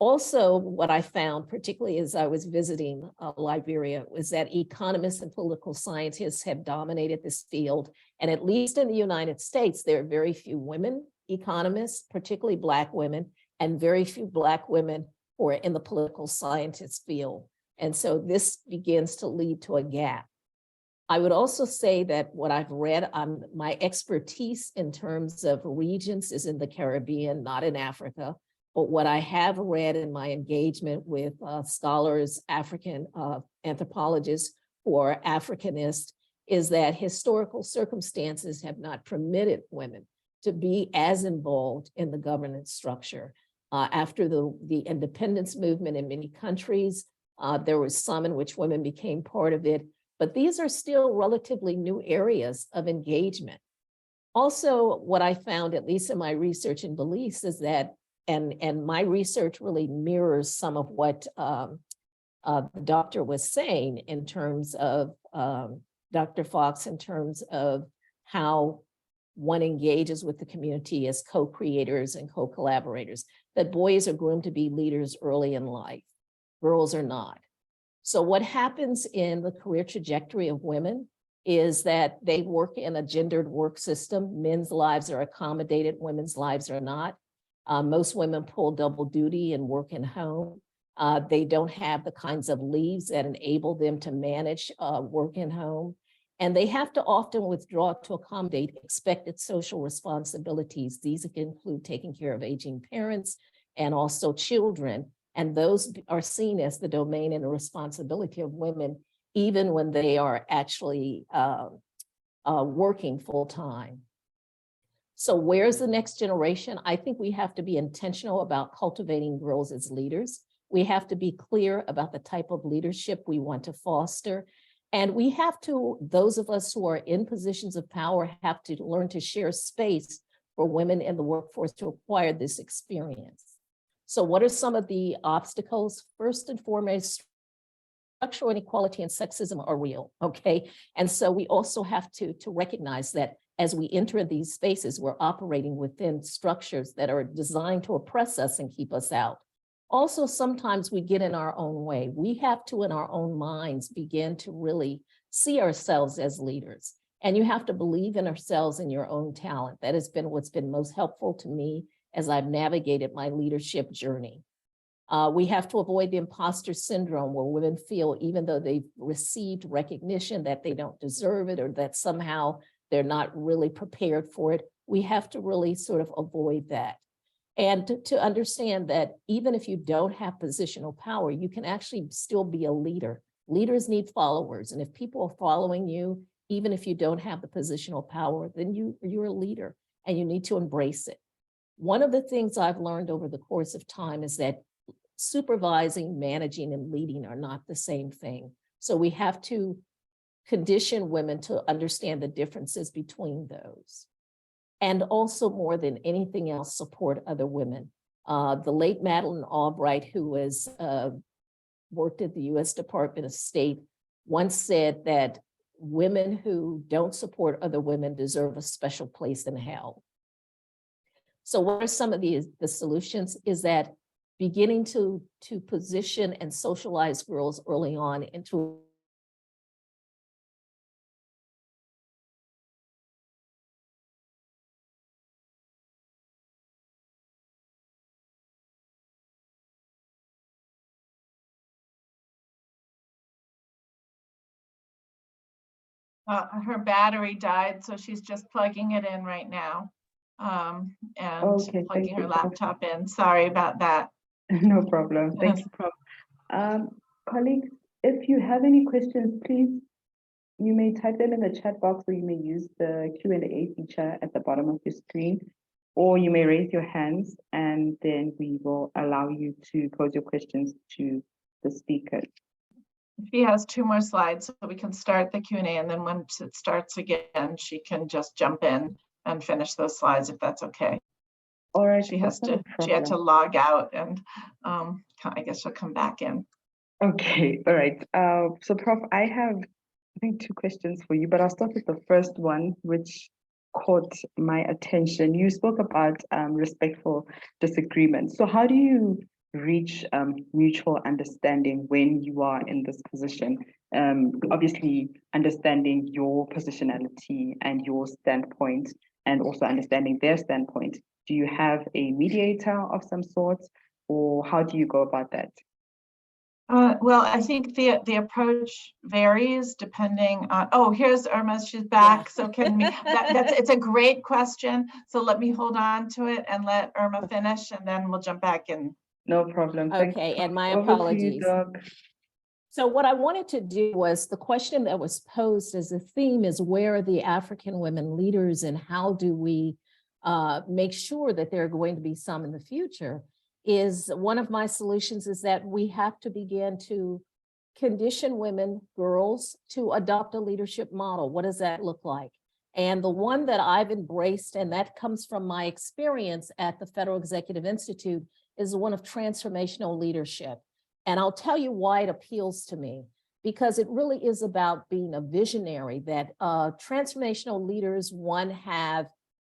Also, what I found, particularly as I was visiting Liberia, was that economists and political scientists have dominated this field. And at least in the United States, there are very few women economists, particularly Black women, and very few Black women who are in the political scientist field. And so this begins to lead to a gap. I would also say that what I've read, my expertise in terms of regions is in the Caribbean, not in Africa. But what I have read in my engagement with scholars, African anthropologists who are Africanist, is that historical circumstances have not permitted women to be as involved in the governance structure. After the independence movement in many countries, there was some in which women became part of it, but these are still relatively new areas of engagement. Also, what I found, at least in my research and beliefs, is that, and my research really mirrors some of what the doctor was saying in terms of, Dr. Fox, in terms of how one engages with the community as co-creators and co-collaborators, that boys are groomed to be leaders early in life, girls are not. So what happens in the career trajectory of women is that they work in a gendered work system. Men's lives are accommodated, women's lives are not. Most women pull double duty and work in home. They don't have the kinds of leaves that enable them to manage work in home. And they have to often withdraw to accommodate expected social responsibilities. These can include taking care of aging parents and also children. And those are seen as the domain and the responsibility of women, even when they are actually working full time. So where's the next generation? I think we have to be intentional about cultivating girls as leaders. We have to be clear about the type of leadership we want to foster. And we have to, those of us who are in positions of power have to learn to share space for women in the workforce to acquire this experience. So what are some of the obstacles? First and foremost, structural inequality and sexism are real, okay? And so we also have to recognize that as we enter these spaces, we're operating within structures that are designed to oppress us and keep us out. Also, sometimes we get in our own way. We have to, in our own minds, begin to really see ourselves as leaders. And you have to believe in ourselves and your own talent. That has been what's been most helpful to me as I've navigated my leadership journey. We have to avoid the imposter syndrome where women feel, even though they've received recognition, that they don't deserve it or that somehow they're not really prepared for it. We have to really sort of avoid that. And to understand that even if you don't have positional power, you can actually still be a leader. Leaders need followers. And if people are following you, even if you don't have the positional power, then you're a leader and you need to embrace it. One of the things I've learned over the course of time is that supervising, managing, and leading are not the same thing. So we have to condition women to understand the differences between those. And also, more than anything else, support other women. The late Madeleine Albright, who was worked at the US Department of State, once said that women who don't support other women deserve a special place in hell. So what are some of the solutions? Is that beginning to position and socialize girls early on into her battery died, so she's just plugging it in right now, and plugging her laptop in. Sorry about that. No problem. Thank you, Prof. Colleagues, if you have any questions, please, you may type them in the chat box, or you may use the Q&A feature at the bottom of your screen, or you may raise your hands and then we will allow you to pose your questions to the speakers. She has 2 more slides, so we can start the Q&A, and then once it starts again, she can just jump in and finish those slides if that's okay. All right. She had to log out, and I guess she'll come back in. Okay. All right. So Prof, I have, I think, 2 questions for you, but I'll start with the first one, which caught my attention. You spoke about respectful disagreement. So how do you reach mutual understanding when you are in this position? Obviously, understanding your positionality and your standpoint, and also understanding their standpoint. Do you have a mediator of some sort, or how do you go about that? Well, I think the approach varies depending on, oh, here's Irma, she's back. Yeah. So can we, it's a great question. So let me hold on to it and let Irma finish, and then we'll jump back in. No problem. Okay, and my apologies. So what I wanted to do was, the question that was posed as a theme is, where are the African women leaders, and how do we make sure that there are going to be some in the future? Is one of my solutions is that we have to begin to condition women, girls, to adopt a leadership model. What does that look like? And the one that I've embraced, and that comes from my experience at the Federal Executive Institute, is the one of transformational leadership. And I'll tell you why it appeals to me, because it really is about being a visionary, that transformational leaders, one, have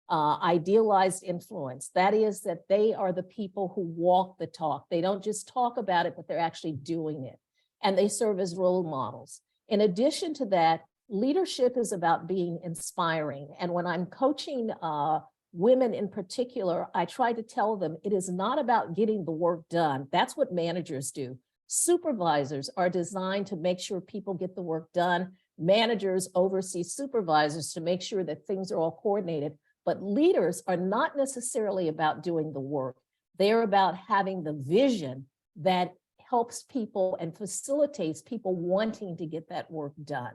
idealized influence. That is, that they are the people who walk the talk. They don't just talk about it, but they're actually doing it. And they serve as role models. In addition to that, leadership is about being inspiring. And when I'm coaching women in particular, I try to tell them it is not about getting the work done. That's what managers do. Supervisors are designed to make sure people get the work done. Managers oversee supervisors to make sure that things are all coordinated. But leaders are not necessarily about doing the work. They're about having the vision that helps people and facilitates people wanting to get that work done.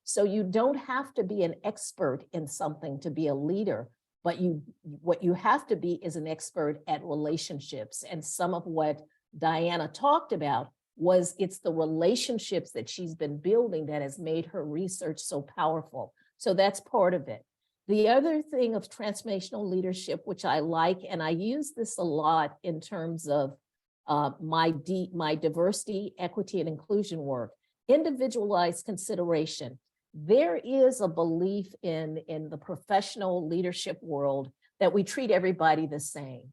So you don't have to be an expert in something to be a leader, but what you have to be is an expert at relationships. And some of what Diana talked about was, it's the relationships that she's been building that has made her research so powerful. So that's part of it. The other thing of transformational leadership, which I like, and I use this a lot in terms of my diversity, equity, and inclusion work, individualized consideration. There is a belief in the professional leadership world that we treat everybody the same.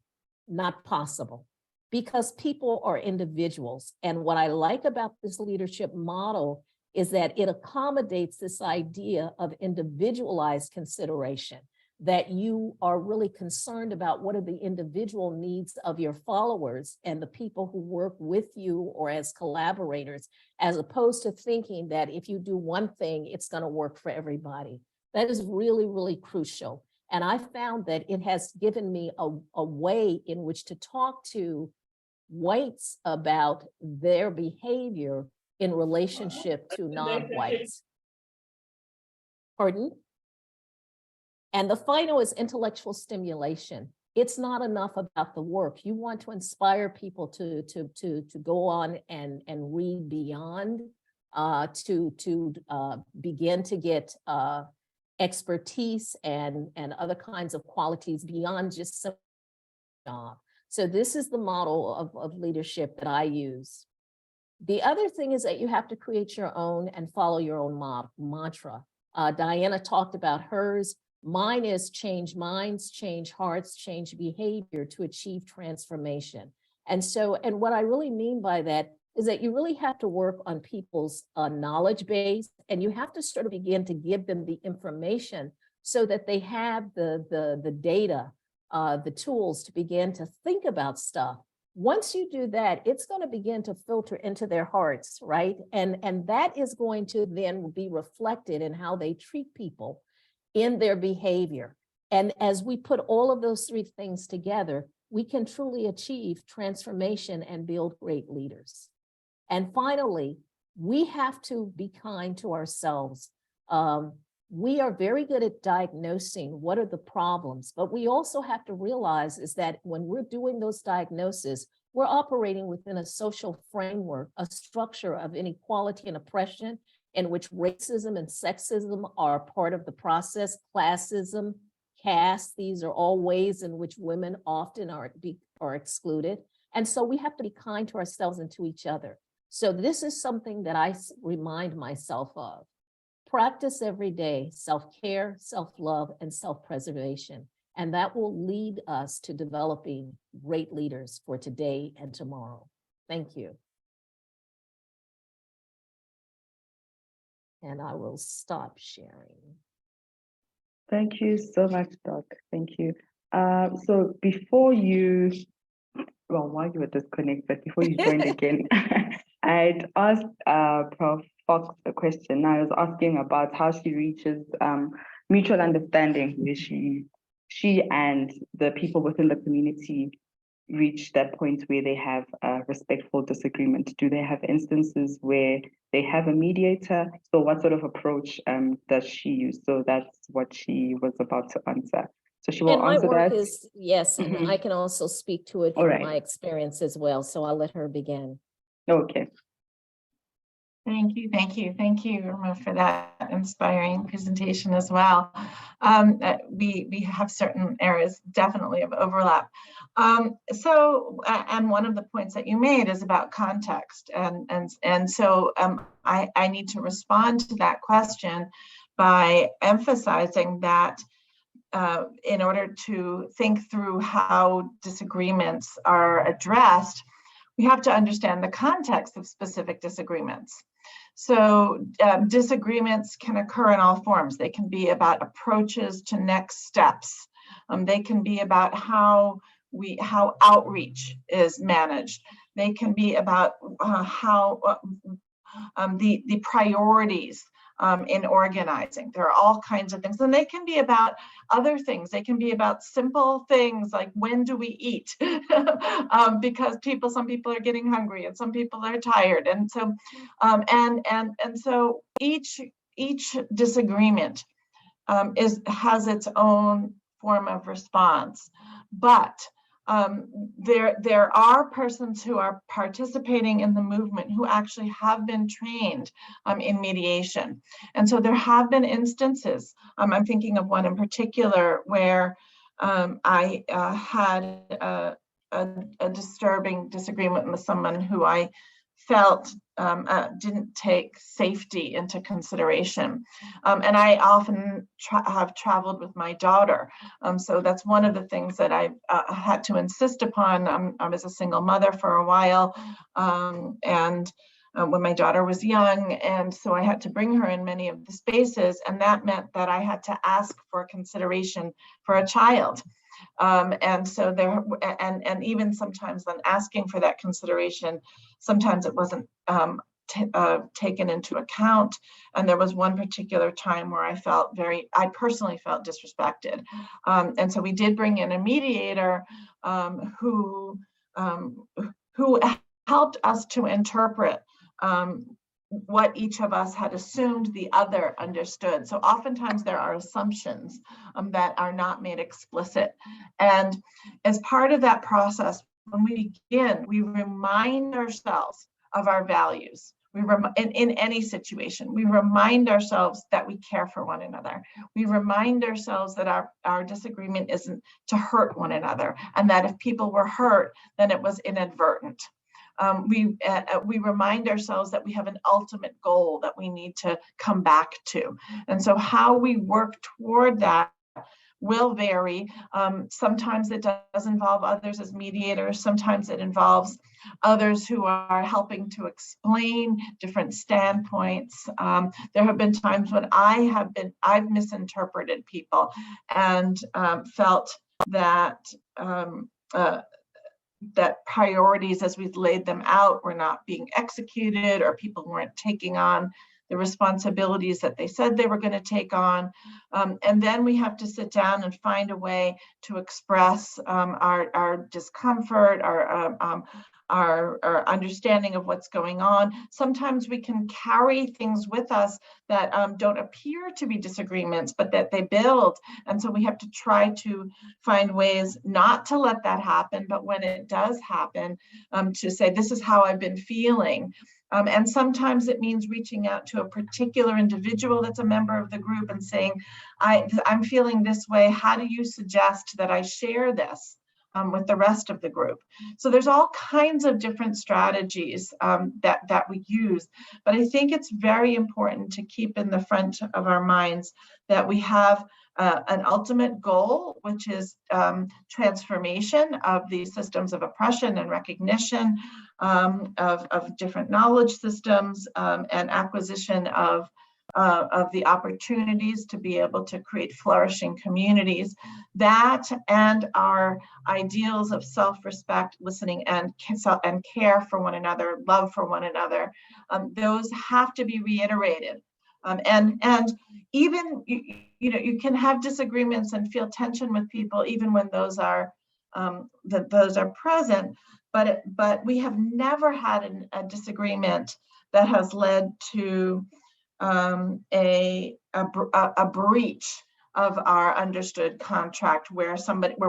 Not possible, because people are individuals. And what I like about this leadership model is that it accommodates this idea of individualized consideration, that you are really concerned about what are the individual needs of your followers and the people who work with you or as collaborators, as opposed to thinking that if you do one thing, it's going to work for everybody. That is really, really crucial. And I found that it has given me a way in which to talk to whites about their behavior in relationship to non-whites. Pardon? And the final is intellectual stimulation. It's not enough about the work. You want to inspire people to go on and read beyond, to begin to get expertise and other kinds of qualities beyond just some job. So this is the model of leadership that I use. The other thing is that you have to create your own and follow your own mantra. Diana talked about hers. Mine is change minds, change hearts, change behavior to achieve transformation. And what I really mean by that is that you really have to work on people's knowledge base, and you have to sort of begin to give them the information so that they have the data, the tools to begin to think about stuff. Once you do that, it's going to begin to filter into their hearts, right? And that is going to then be reflected in how they treat people, in their behavior. And as we put all of those three things together, we can truly achieve transformation and build great leaders. And finally, we have to be kind to ourselves. We are very good at diagnosing what are the problems, but we also have to realize is that when we're doing those diagnoses, we're operating within a social framework, a structure of inequality and oppression, in which racism and sexism are part of the process, classism, caste, these are all ways in which women often are excluded. And so we have to be kind to ourselves and to each other. So this is something that I remind myself of. Practice every day self-care, self-love, and self-preservation. And that will lead us to developing great leaders for today and tomorrow. Thank you. And I will stop sharing. Thank you so much, Doc. Thank you. So before you, well, while you were disconnected, but before you joined again, I'd asked Prof. Fox a question. I was asking about how she reaches mutual understanding where she and the people within the community reach that point where they have a respectful disagreement. Do they have instances where they have a mediator? So what sort of approach does she use? So that's what she was about to answer. So she will And my answer work that. is, yes, and Mhm. I can also speak to it All from right. my experience as well. So I'll let her begin. Okay. Thank you, Irma, for that inspiring presentation as well. We have certain areas definitely of overlap. And one of the points that you made is about context, and so I need to respond to that question by emphasizing that in order to think through how disagreements are addressed, we have to understand the context of specific disagreements. So disagreements can occur in all forms. They can be about approaches to next steps. They can be about how outreach is managed. They can be about how the priorities in organizing. There are all kinds of things, and they can be about other things. They can be about simple things like, when do we eat? Because some people are getting hungry and some people are tired, and so so each disagreement has its own form of response, but there are persons who are participating in the movement who actually have been trained in mediation. And so there have been instances, I'm thinking of one in particular where I had a disturbing disagreement with someone who I felt didn't take safety into consideration. And I often have traveled with my daughter. So that's one of the things that I've had to insist upon. I was a single mother for a while, and when my daughter was young, and so I had to bring her in many of the spaces, and that meant that I had to ask for consideration for a child. And so there, and even sometimes when asking for that consideration, sometimes it wasn't taken into account. And there was one particular time where I personally felt disrespected. And so we did bring in a mediator who helped us to interpret what each of us had assumed the other understood. So oftentimes there are assumptions that are not made explicit. And as part of that process, when we begin, we remind ourselves of our values. In any situation, we remind ourselves that we care for one another. We remind ourselves that our disagreement isn't to hurt one another, and that if people were hurt, then it was inadvertent. We remind ourselves that we have an ultimate goal that we need to come back to. And so how we work toward that will vary. Sometimes it does involve others as mediators. Sometimes it involves others who are helping to explain different standpoints. There have been times when I've misinterpreted people and felt that that priorities as we've laid them out were not being executed, or people weren't taking on the responsibilities that they said they were going to take on. And then we have to sit down and find a way to express our discomfort, our understanding of what's going on. Sometimes we can carry things with us that don't appear to be disagreements, but that they build. And so we have to try to find ways not to let that happen, but when it does happen, to say, this is how I've been feeling. And sometimes it means reaching out to a particular individual that's a member of the group and saying, I'm feeling this way. How do you suggest that I share this with the rest of the group. So there's all kinds of different strategies that we use, but I think it's very important to keep in the front of our minds that we have an ultimate goal, which is transformation of these systems of oppression and recognition of different knowledge systems and acquisition of the opportunities to be able to create flourishing communities. That and our ideals of self-respect, listening, and care for one another, love for one another, those have to be reiterated. And even you can have disagreements and feel tension with people even when those are present, but we have never had a disagreement that has led to a breach of our understood contract where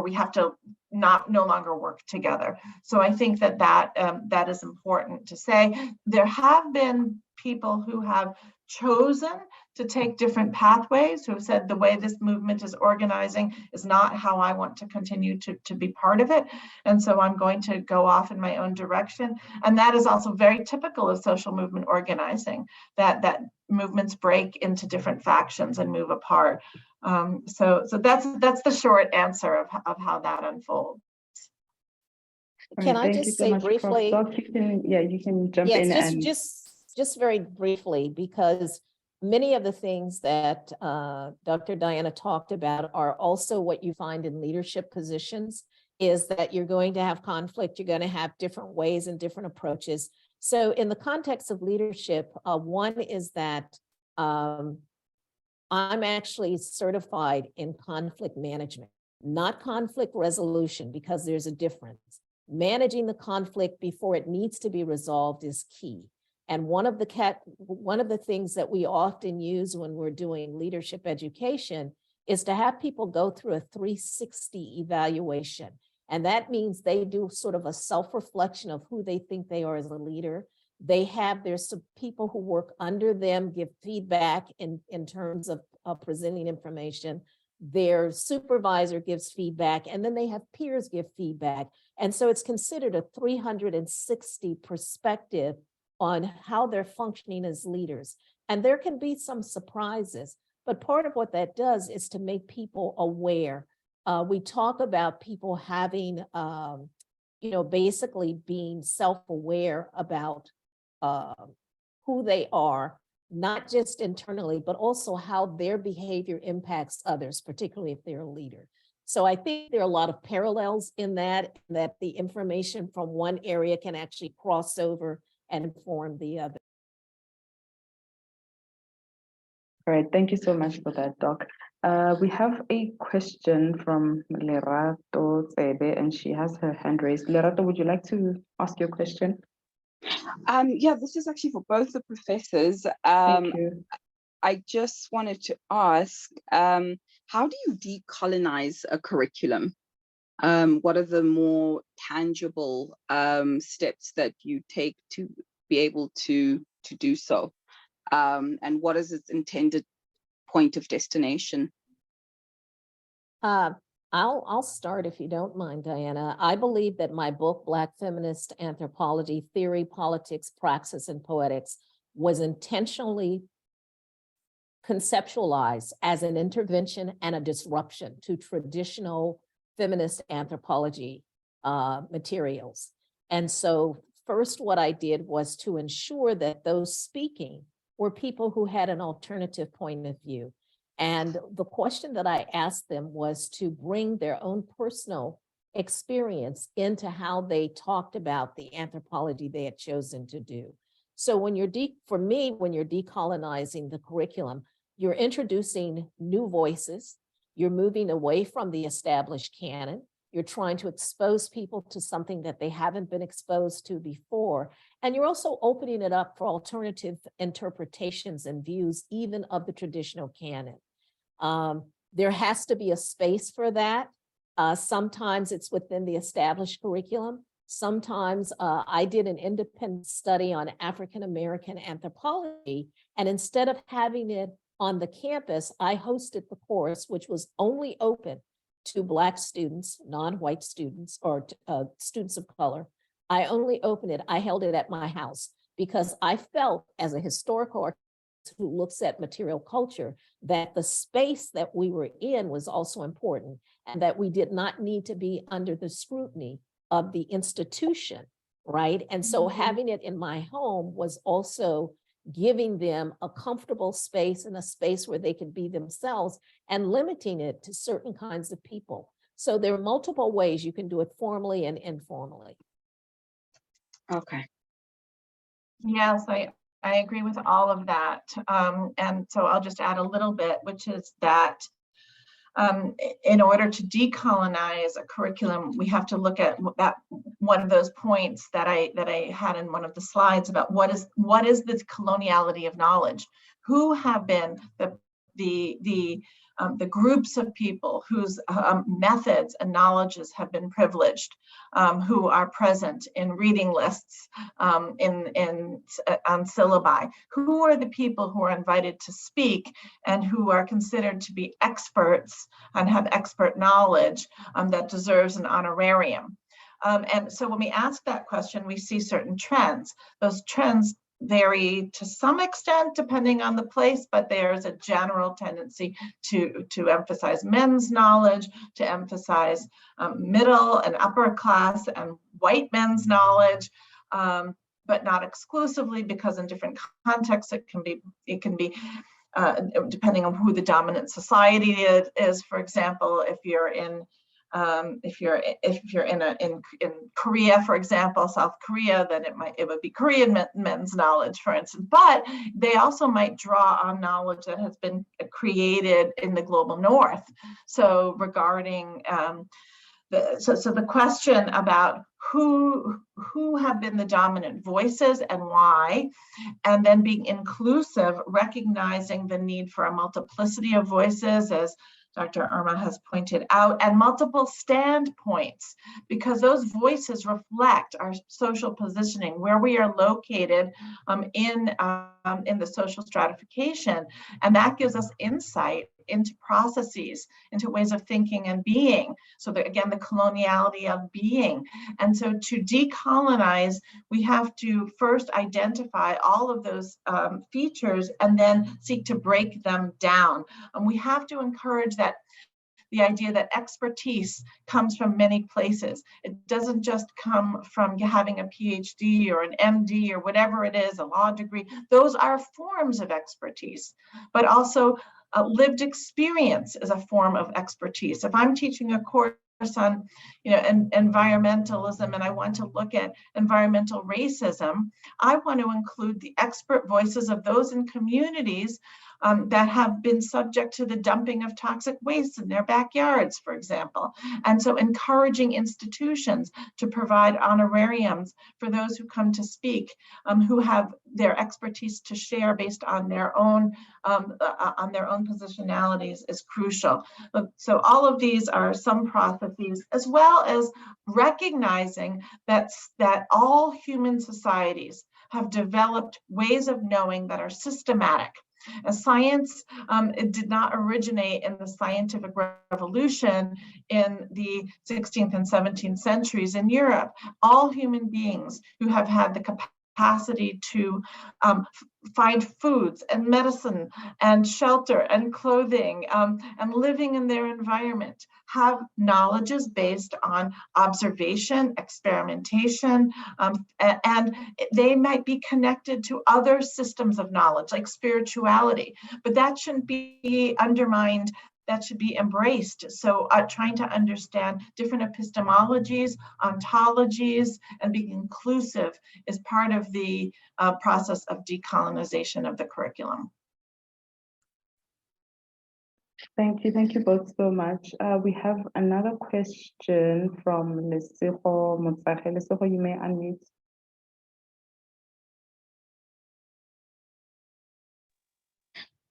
we have to no longer work together. So I think that is important to say. There have been people who have chosen to take different pathways, who have said the way this movement is organizing is not how I want to continue to be part of it. And so I'm going to go off in my own direction. And that is also very typical of social movement organizing, that movements break into different factions and move apart. So that's the short answer of how that unfolds. Can I just say briefly? You can jump in. And just very briefly, because many of the things that Dr. Diana talked about are also what you find in leadership positions, is that you're going to have conflict, you're going to have different ways and different approaches. So in the context of leadership, one is that I'm actually certified in conflict management, not conflict resolution, because there's a difference. Managing the conflict before it needs to be resolved is key. And one of the things that we often use when we're doing leadership education is to have people go through a 360 evaluation. And that means they do sort of a self-reflection of who they think they are as a leader. There's some people who work under them, give feedback in terms of presenting information. Their supervisor gives feedback, and then they have peers give feedback. And so it's considered a 360 perspective on how they're functioning as leaders. And there can be some surprises, but part of what that does is to make people aware. We talk about people having, basically being self-aware about who they are, not just internally, but also how their behavior impacts others, particularly if they're a leader. So I think there are a lot of parallels in that the information from one area can actually cross over and inform the other. All right, thank you so much for that, Doc. We have a question from Lerato Tsebe, and she has her hand raised. Lerato, would you like to ask your question? Yeah, this is actually for both the professors. Thank you. I just wanted to ask, how do you decolonize a curriculum? What are the more tangible steps that you take to be able to do so? And what is its intended point of destination? I'll start if you don't mind, Diana. I believe that my book, Black Feminist Anthropology, Theory, Politics, Praxis, and Poetics, was intentionally conceptualized as an intervention and a disruption to traditional feminist anthropology materials. And so first, what I did was to ensure that those speaking were people who had an alternative point of view. And the question that I asked them was to bring their own personal experience into how they talked about the anthropology they had chosen to do. So when you're decolonizing the curriculum, you're introducing new voices, you're moving away from the established canon, you're trying to expose people to something that they haven't been exposed to before, and you're also opening it up for alternative interpretations and views, even of the traditional canon. There has to be a space for that. Sometimes it's within the established curriculum. Sometimes I did an independent study on African-American anthropology, and instead of having it on the campus, I hosted the course, which was only open to Black students, non-white students, or students of color. I only opened it, I held it at my house because I felt as a historical artist who looks at material culture that the space that we were in was also important and that we did not need to be under the scrutiny of the institution, right? And so having it in my home was also giving them a comfortable space and a space where they could be themselves and limiting it to certain kinds of people. So there are multiple ways you can do it formally and informally. Okay. Yes, I agree with all of that. And so I'll just add a little bit, which is that in order to decolonize a curriculum, we have to look at that one of those points that I had in one of the slides about what is the coloniality of knowledge? Who have been the groups of people whose methods and knowledges have been privileged, who are present in reading lists, on syllabi? Who are the people who are invited to speak and who are considered to be experts and have expert knowledge that deserves an honorarium? And so when we ask that question, we see certain trends. Those trends vary to some extent depending on the place, but there's a general tendency to emphasize men's knowledge, to emphasize middle and upper class and white men's knowledge, but not exclusively, because in different contexts it can be depending on who the dominant society is. For example, if you're in Korea, for example, South Korea, then it would be Korean men's knowledge, for instance. But they also might draw on knowledge that has been created in the global north. So regarding the question about who have been the dominant voices and why, and then being inclusive, recognizing the need for a multiplicity of voices, as Dr. Irma has pointed out, and multiple standpoints, because those voices reflect our social positioning, where we are located in the social stratification, and that gives us insight into processes, into ways of thinking and being. So that, again, the coloniality of being. And so to decolonize, we have to first identify all of those features and then seek to break them down. And we have to encourage that the idea that expertise comes from many places. It doesn't just come from having a PhD or an MD or whatever it is, a law degree. Those are forms of expertise, but also lived experience is a form of expertise. If I'm teaching a course on, environmentalism, and I want to look at environmental racism, I want to include the expert voices of those in communities that have been subject to the dumping of toxic waste in their backyards, for example. And so encouraging institutions to provide honorariums for those who come to speak, who have their expertise to share based on their own positionalities is crucial. So all of these are some processes, as well as recognizing that all human societies have developed ways of knowing that are systematic. As science, it did not originate in the scientific revolution in the 16th and 17th centuries in Europe. All human beings who have had the capacity to find foods and medicine and shelter and clothing and living in their environment have knowledges based on observation, experimentation, and they might be connected to other systems of knowledge like spirituality, but that shouldn't be undermined. That should be embraced. So trying to understand different epistemologies, ontologies, and being inclusive is part of the process of decolonization of the curriculum. Thank you both so much. We have another question from Lesego Motsage. Lesego, you may unmute.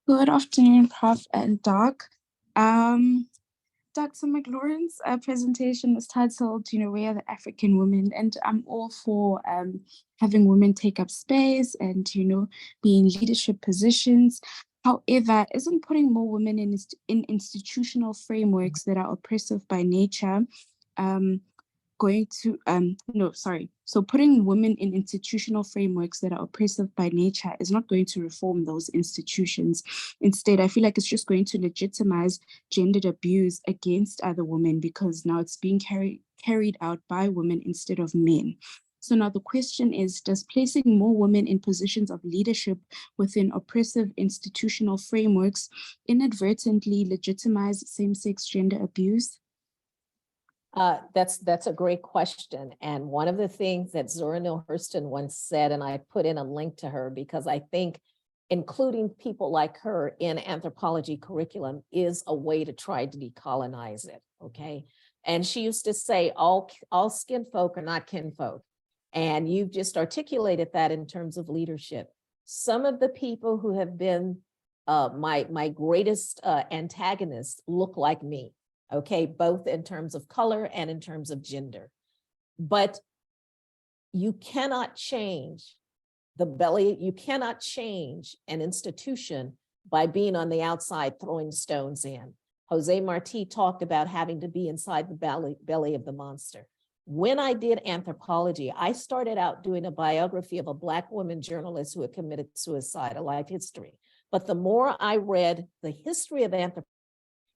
Good afternoon, Prof. and Doc. Dr. McLaurin's presentation was titled, Where Are the African Women? And I'm all for having women take up space and, be in leadership positions. However, isn't putting more women in institutional frameworks that are oppressive by nature so putting women in institutional frameworks that are oppressive by nature is not going to reform those institutions. Instead, I feel like it's just going to legitimize gendered abuse against other women, because now it's being carried out by women instead of men. So now the question is, does placing more women in positions of leadership within oppressive institutional frameworks inadvertently legitimize same-sex gender abuse? That's a great question. And one of the things that Zora Neale Hurston once said, and I put in a link to her because I think including people like her in anthropology curriculum is a way to try to decolonize it, okay? And she used to say, all skin folk are not kinfolk. And you've just articulated that in terms of leadership. Some of the people who have been my greatest antagonists look like me. Okay, both in terms of color and in terms of gender. But you cannot change you cannot change an institution by being on the outside throwing stones in. Jose Marti talked about having to be inside the belly of the monster. When I did anthropology, I started out doing a biography of a Black woman journalist who had committed suicide, a life history. But the more I read the history of anthropology,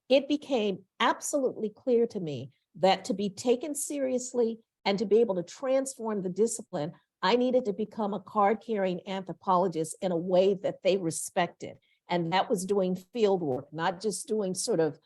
it became absolutely clear to me that to be taken seriously and to be able to transform the discipline, I needed to become a card-carrying anthropologist in a way that they respected. And that was doing field work, not just doing sort of,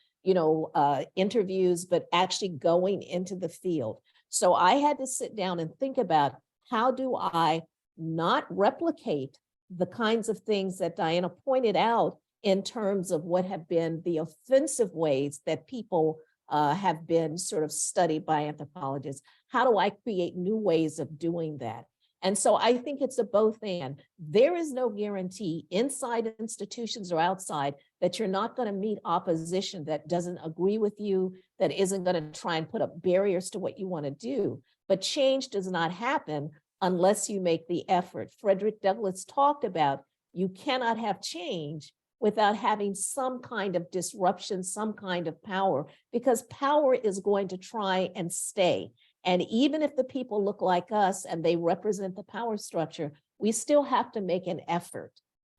interviews, but actually going into the field. So I had to sit down and think about, how do I not replicate the kinds of things that Diana pointed out in terms of what have been the offensive ways that people have been sort of studied by anthropologists? How do I create new ways of doing that? And so I think it's a both and. There is no guarantee inside institutions or outside that you're not going to meet opposition that doesn't agree with you, that isn't going to try and put up barriers to what you want to do. But change does not happen unless you make the effort. Frederick Douglass talked about, you cannot have change without having some kind of disruption, some kind of power, because power is going to try and stay. And even if the people look like us and they represent the power structure, we still have to make an effort,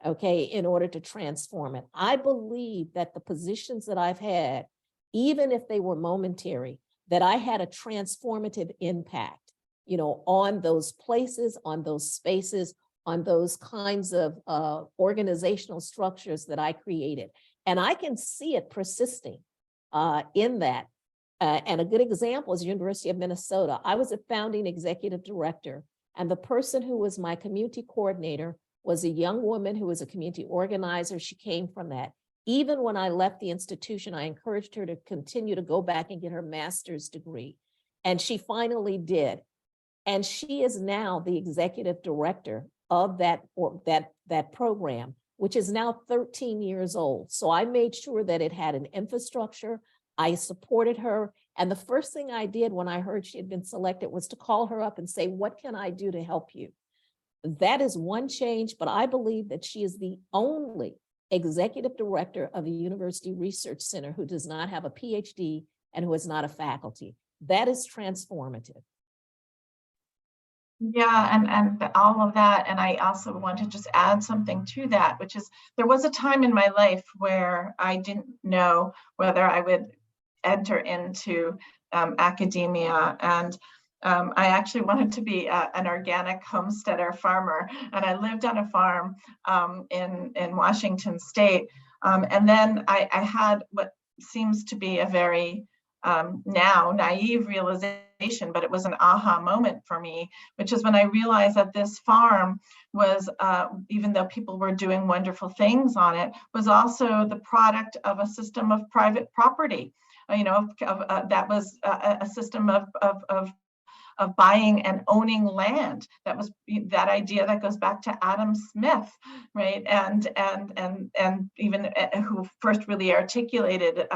okay, in order to transform it. I believe that the positions that I've had, even if they were momentary, that I had a transformative impact, on those places, on those spaces, on those kinds of organizational structures that I created. And I can see it persisting in that. And a good example is University of Minnesota. I was a founding executive director, and the person who was my community coordinator was a young woman who was a community organizer. She came from that. Even when I left the institution, I encouraged her to continue to go back and get her master's degree. And she finally did. And she is now the executive director of that program, which is now 13 years old. So I made sure that it had an infrastructure. I supported her. And the first thing I did when I heard she had been selected was to call her up and say, what can I do to help you? That is one change, but I believe that she is the only executive director of a university research center who does not have a PhD and who is not a faculty. That is transformative. Yeah, and all of that. And I also want to just add something to that, which is there was a time in my life where I didn't know whether I would enter into academia. And I actually wanted to be an organic homesteader farmer. And I lived on a farm in Washington State. And then I had what seems to be a very now naive realization, but it was an aha moment for me, which is when I realized that this farm was, even though people were doing wonderful things on it, was also the product of a system of private property. That was a system of buying and owning land. That idea that goes back to Adam Smith, right? And even who first really articulated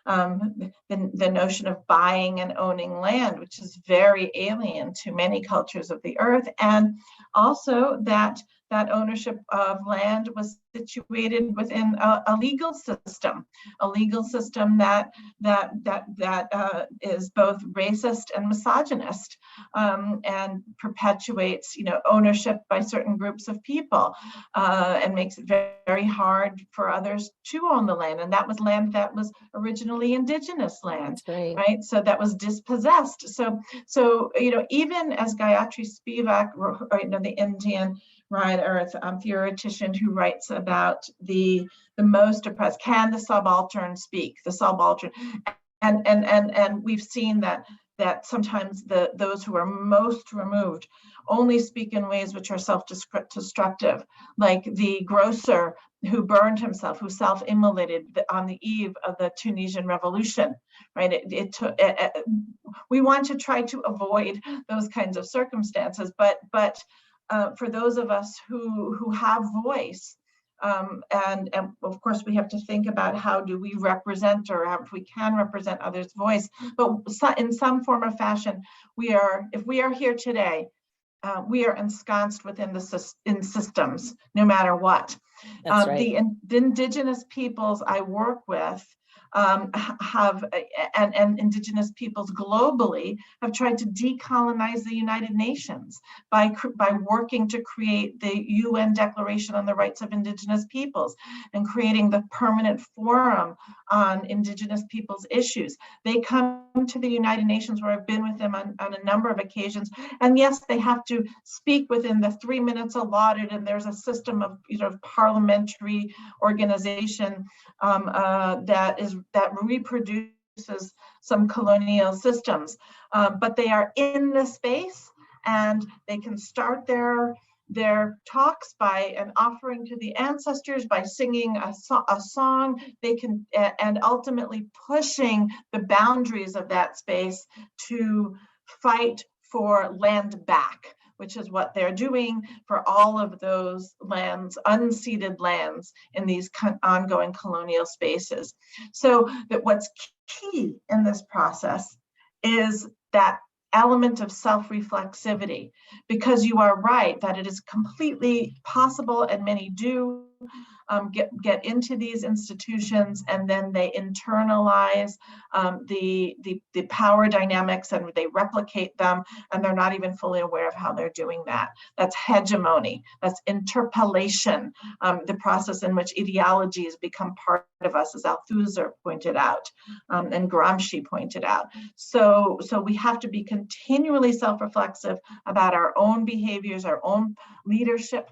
the notion of buying and owning land, which is very alien to many cultures of the earth. And also that that ownership of land was situated within a legal system that is both racist and misogynist, and perpetuates, ownership by certain groups of people, and makes it very, very hard for others to own the land. And that was land that was originally indigenous land, right? So that was dispossessed. So even as Gayatri Spivak, the Indian writer, theoretician who writes about the most oppressed, can the subaltern speak? The subaltern, and we've seen that sometimes those who are most removed only speak in ways which are self-destructive, like the grocer who burned himself, who self-immolated on the eve of the Tunisian Revolution, right? We want to try to avoid those kinds of circumstances, but for those of us who have voice, and of course we have to think about how do we represent, or how we can represent others' voice, but in some form or fashion, if we are here today, we are ensconced within in systems, no matter what. That's right. The indigenous peoples I work with and indigenous peoples globally have tried to decolonize the United Nations by working to create the UN Declaration on the Rights of Indigenous Peoples and creating the Permanent Forum on Indigenous Peoples issues. They come to the United Nations, where I've been with them on a number of occasions, and yes, they have to speak within the 3 minutes allotted, and there's a system of parliamentary organization that reproduces some colonial systems, but they are in the space, and they can start their talks by an offering to the ancestors, by singing a song. They can, and ultimately pushing the boundaries of that space to fight for land back, which is what they're doing for all of those lands, unceded lands in these ongoing colonial spaces. So that what's key in this process is that element of self-reflexivity, because you are right that it is completely possible, and many do get into these institutions, and then they internalize the power dynamics, and they replicate them, and they're not even fully aware of how they're doing that. That's hegemony, that's interpellation, the process in which ideologies become part of us, as Althusser pointed out, and Gramsci pointed out. So we have to be continually self-reflexive about our own behaviors, our own leadership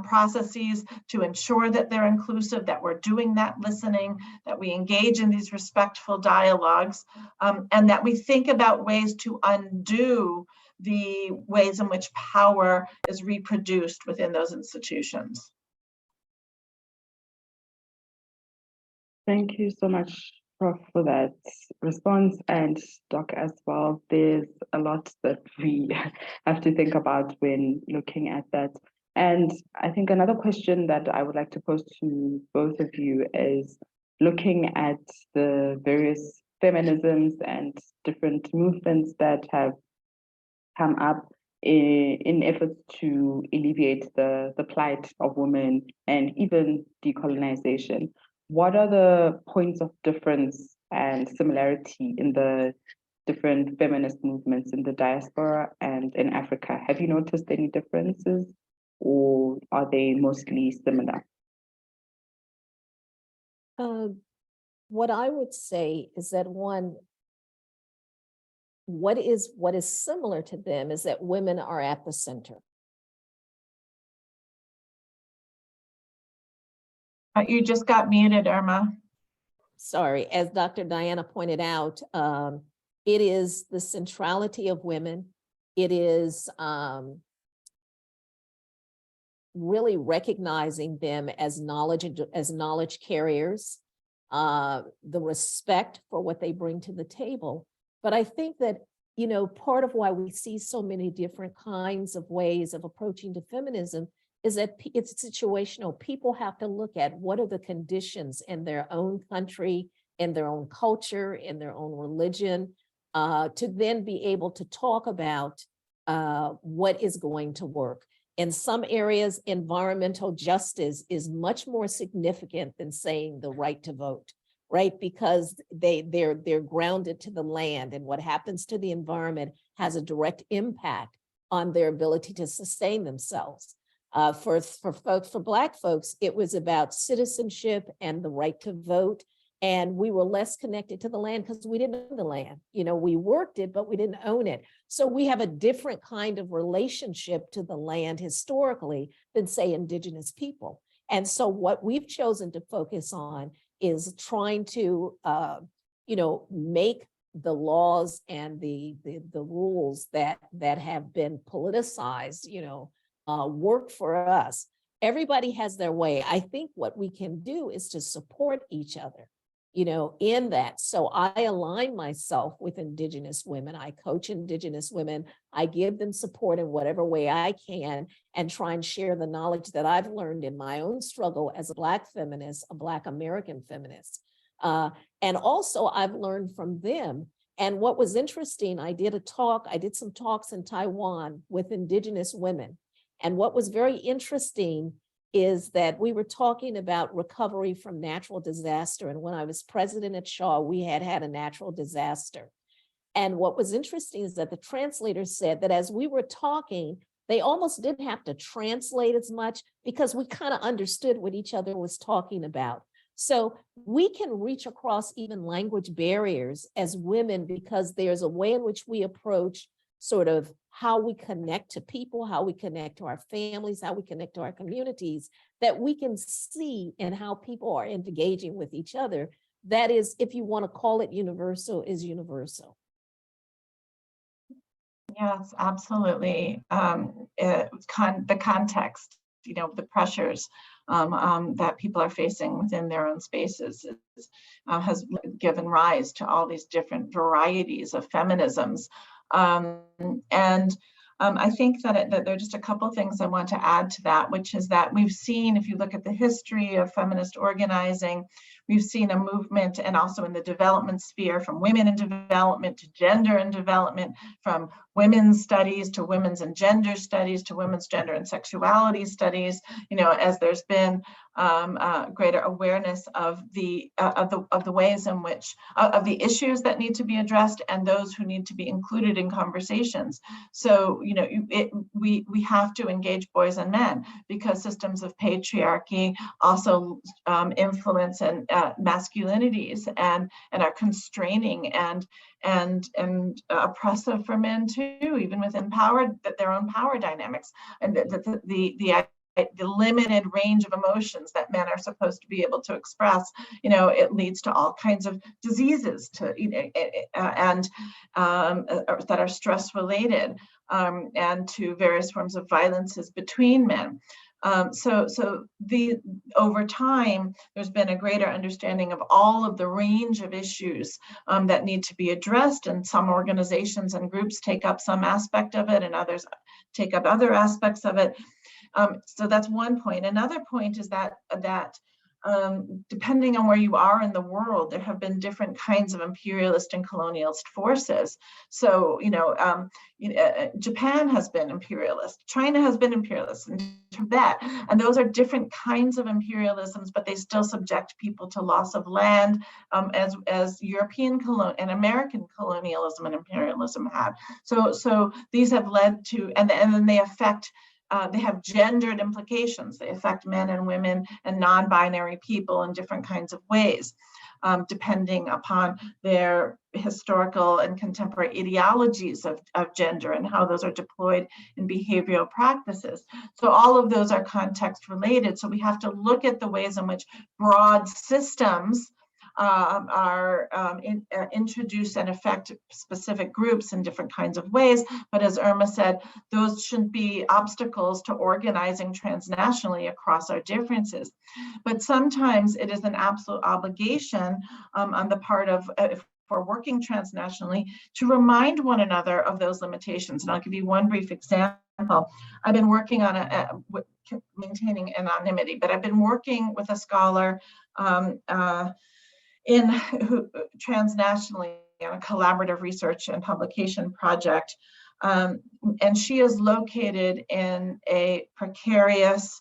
processes, to ensure that they're inclusive, that we're doing that listening, that we engage in these respectful dialogues, and that we think about ways to undo the ways in which power is reproduced within those institutions. Thank you so much, Prof, for that response, and Doc as well. There's a lot that we have to think about when looking at that. And I think another question that I would like to pose to both of you is looking at the various feminisms and different movements that have come up in efforts to alleviate the plight of women and even decolonization. What are the points of difference and similarity in the different feminist movements in the diaspora and in Africa? Have you noticed any differences, or are they mostly similar? What I would say is that what is similar to them is that women are at the center. You just got muted, Irma. Sorry, as Dr. Diana pointed out, it is the centrality of women. It is really recognizing them as knowledge carriers, the respect for what they bring to the table. But I think that, part of why we see so many different kinds of ways of approaching to feminism is that it's situational. People have to look at what are the conditions in their own country, in their own culture, in their own religion, to then be able to talk about what is going to work. In some areas, environmental justice is much more significant than saying the right to vote, right? Because they're grounded to the land, and what happens to the environment has a direct impact on their ability to sustain themselves. For Black folks, it was about citizenship and the right to vote. And we were less connected to the land because we didn't own the land. You know, we worked it, but we didn't own it. So we have a different kind of relationship to the land historically than, say, Indigenous people. And so what we've chosen to focus on is trying to, make the laws and the rules that have been politicized, work for us. Everybody has their way. I think what we can do is to support each other, in that. So I align myself with Indigenous women. I coach Indigenous women. I give them support in whatever way I can and try and share the knowledge that I've learned in my own struggle as a Black feminist, a Black American feminist. And also I've learned from them. And what was interesting, I did some talks in Taiwan with Indigenous women. And what was very interesting is that we were talking about recovery from natural disaster. And when I was president at Shaw, we had a natural disaster. And what was interesting is that the translator said that as we were talking, they almost didn't have to translate as much because we kind of understood what each other was talking about. So we can reach across even language barriers as women because there's a way in which we approach sort of how we connect to people, how we connect to our families, how we connect to our communities, that we can see in how people are engaging with each other. That is, if you want to call it universal, is universal. Yes, absolutely. The context, the pressures that people are facing within their own spaces has given rise to all these different varieties of feminisms. I think that there are just a couple of things I want to add to that, which is that we've seen, if you look at the history of feminist organizing, we've seen a movement, and also in the development sphere, from women in development to gender in development, from women's studies to women's and gender studies to women's gender and sexuality studies, as there's been greater awareness of the ways in which of the issues that need to be addressed and those who need to be included in conversations. So we have to engage boys and men because systems of patriarchy also influence and masculinities and are constraining and oppressive for men too, even within their own power dynamics, and the limited range of emotions that men are supposed to be able to express, it leads to all kinds of diseases and that are stress related, and to various forms of violences between men. Over time, there's been a greater understanding of all of the range of issues that need to be addressed, and some organizations and groups take up some aspect of it and others take up other aspects of it. So that's one point. Another point is that depending on where you are in the world, there have been different kinds of imperialist and colonialist forces. So, Japan has been imperialist, China has been imperialist, and Tibet, and those are different kinds of imperialisms, but they still subject people to loss of land, as European and American colonialism and imperialism had. So these have led to, and then they affect. They have gendered implications. They affect men and women and non-binary people in different kinds of ways, depending upon their historical and contemporary ideologies of gender and how those are deployed in behavioral practices. So all of those are context related. So we have to look at the ways in which broad systems are introduced and affect specific groups in different kinds of ways. But as Irma said, those shouldn't be obstacles to organizing transnationally across our differences. But sometimes it is an absolute obligation on the part of, if we're working transnationally, to remind one another of those limitations. And I'll give you one brief example. I've been working on maintaining anonymity, but I've been working with a scholar transnationally on a collaborative research and publication project And she is located in a precarious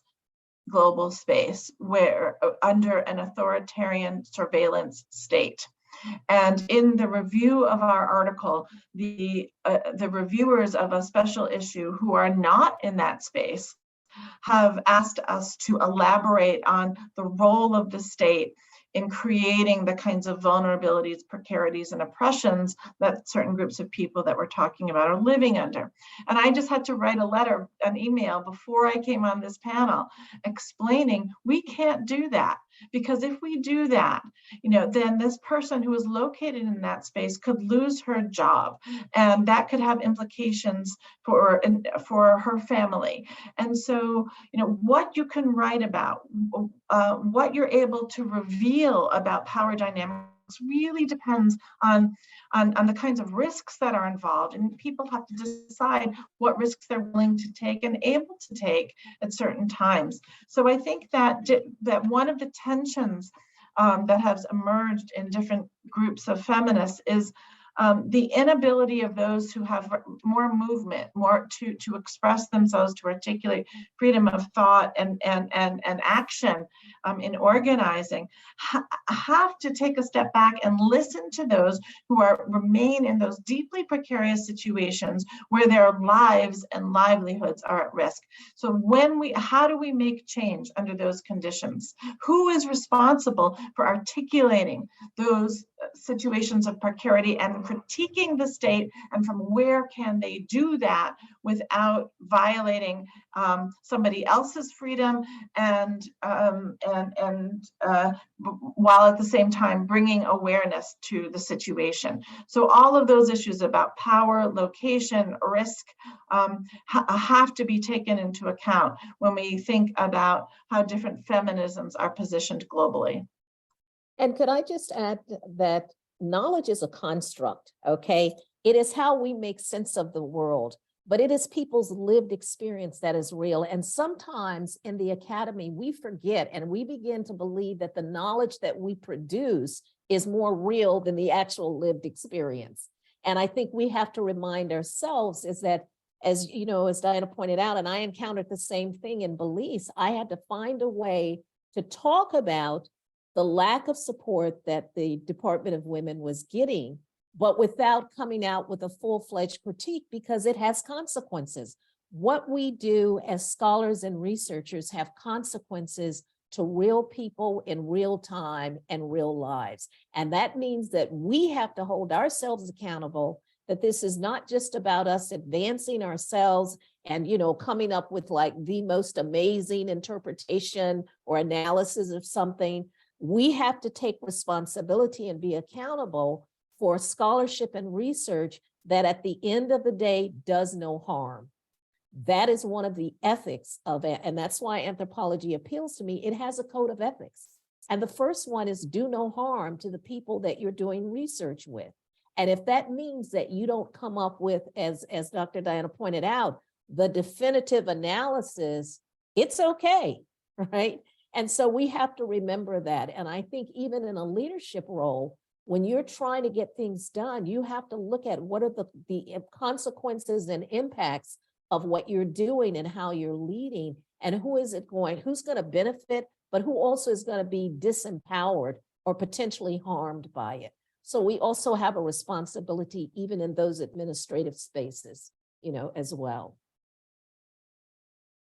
global space where under an authoritarian surveillance state. And in the review of our article, the reviewers of a special issue who are not in that space have asked us to elaborate on the role of the state in creating the kinds of vulnerabilities, precarities, and oppressions that certain groups of people that we're talking about are living under. And I just had to write a letter, an email before I came on this panel explaining we can't do that. Because if we do that, then this person who is located in that space could lose her job, and that could have implications for her family. And so, what you can write about, what you're able to reveal about power dynamics really depends on the kinds of risks that are involved, and people have to decide what risks they're willing to take and able to take at certain times. So I think that one of the tensions that has emerged in different groups of feminists is the inability of those who have more movement, more to express themselves, to articulate freedom of thought and action in organizing, have to take a step back and listen to those who remain in those deeply precarious situations where their lives and livelihoods are at risk. So how do we make change under those conditions? Who is responsible for articulating those situations of precarity and critiquing the state, and from where can they do that without violating somebody else's freedom and while at the same time bringing awareness to the situation? So all of those issues about power, location, risk have to be taken into account when we think about how different feminisms are positioned globally. And could I just add that knowledge is a construct, okay? It is how we make sense of the world, but it is people's lived experience that is real. And sometimes in the academy, we forget and we begin to believe that the knowledge that we produce is more real than the actual lived experience. And I think we have to remind ourselves is that, as you know, as Diana pointed out, and I encountered the same thing in Belize, I had to find a way to talk about the lack of support that the Department of Women was getting, but without coming out with a full-fledged critique, because it has consequences. What we do as scholars and researchers have consequences to real people in real time and real lives. And that means that we have to hold ourselves accountable, that this is not just about us advancing ourselves and, coming up with like the most amazing interpretation or analysis of something. We have to take responsibility and be accountable for scholarship and research that at the end of the day does no harm. That is one of the ethics of it. And that's why anthropology appeals to me. It has a code of ethics. And the first one is do no harm to the people that you're doing research with. And if that means that you don't come up with, as Dr. Diana pointed out, the definitive analysis, it's okay, right? And so we have to remember that. And I think even in a leadership role, when you're trying to get things done, you have to look at what are the consequences and impacts of what you're doing and how you're leading, and who's going to benefit, but who also is going to be disempowered or potentially harmed by it. So we also have a responsibility even in those administrative spaces, as well.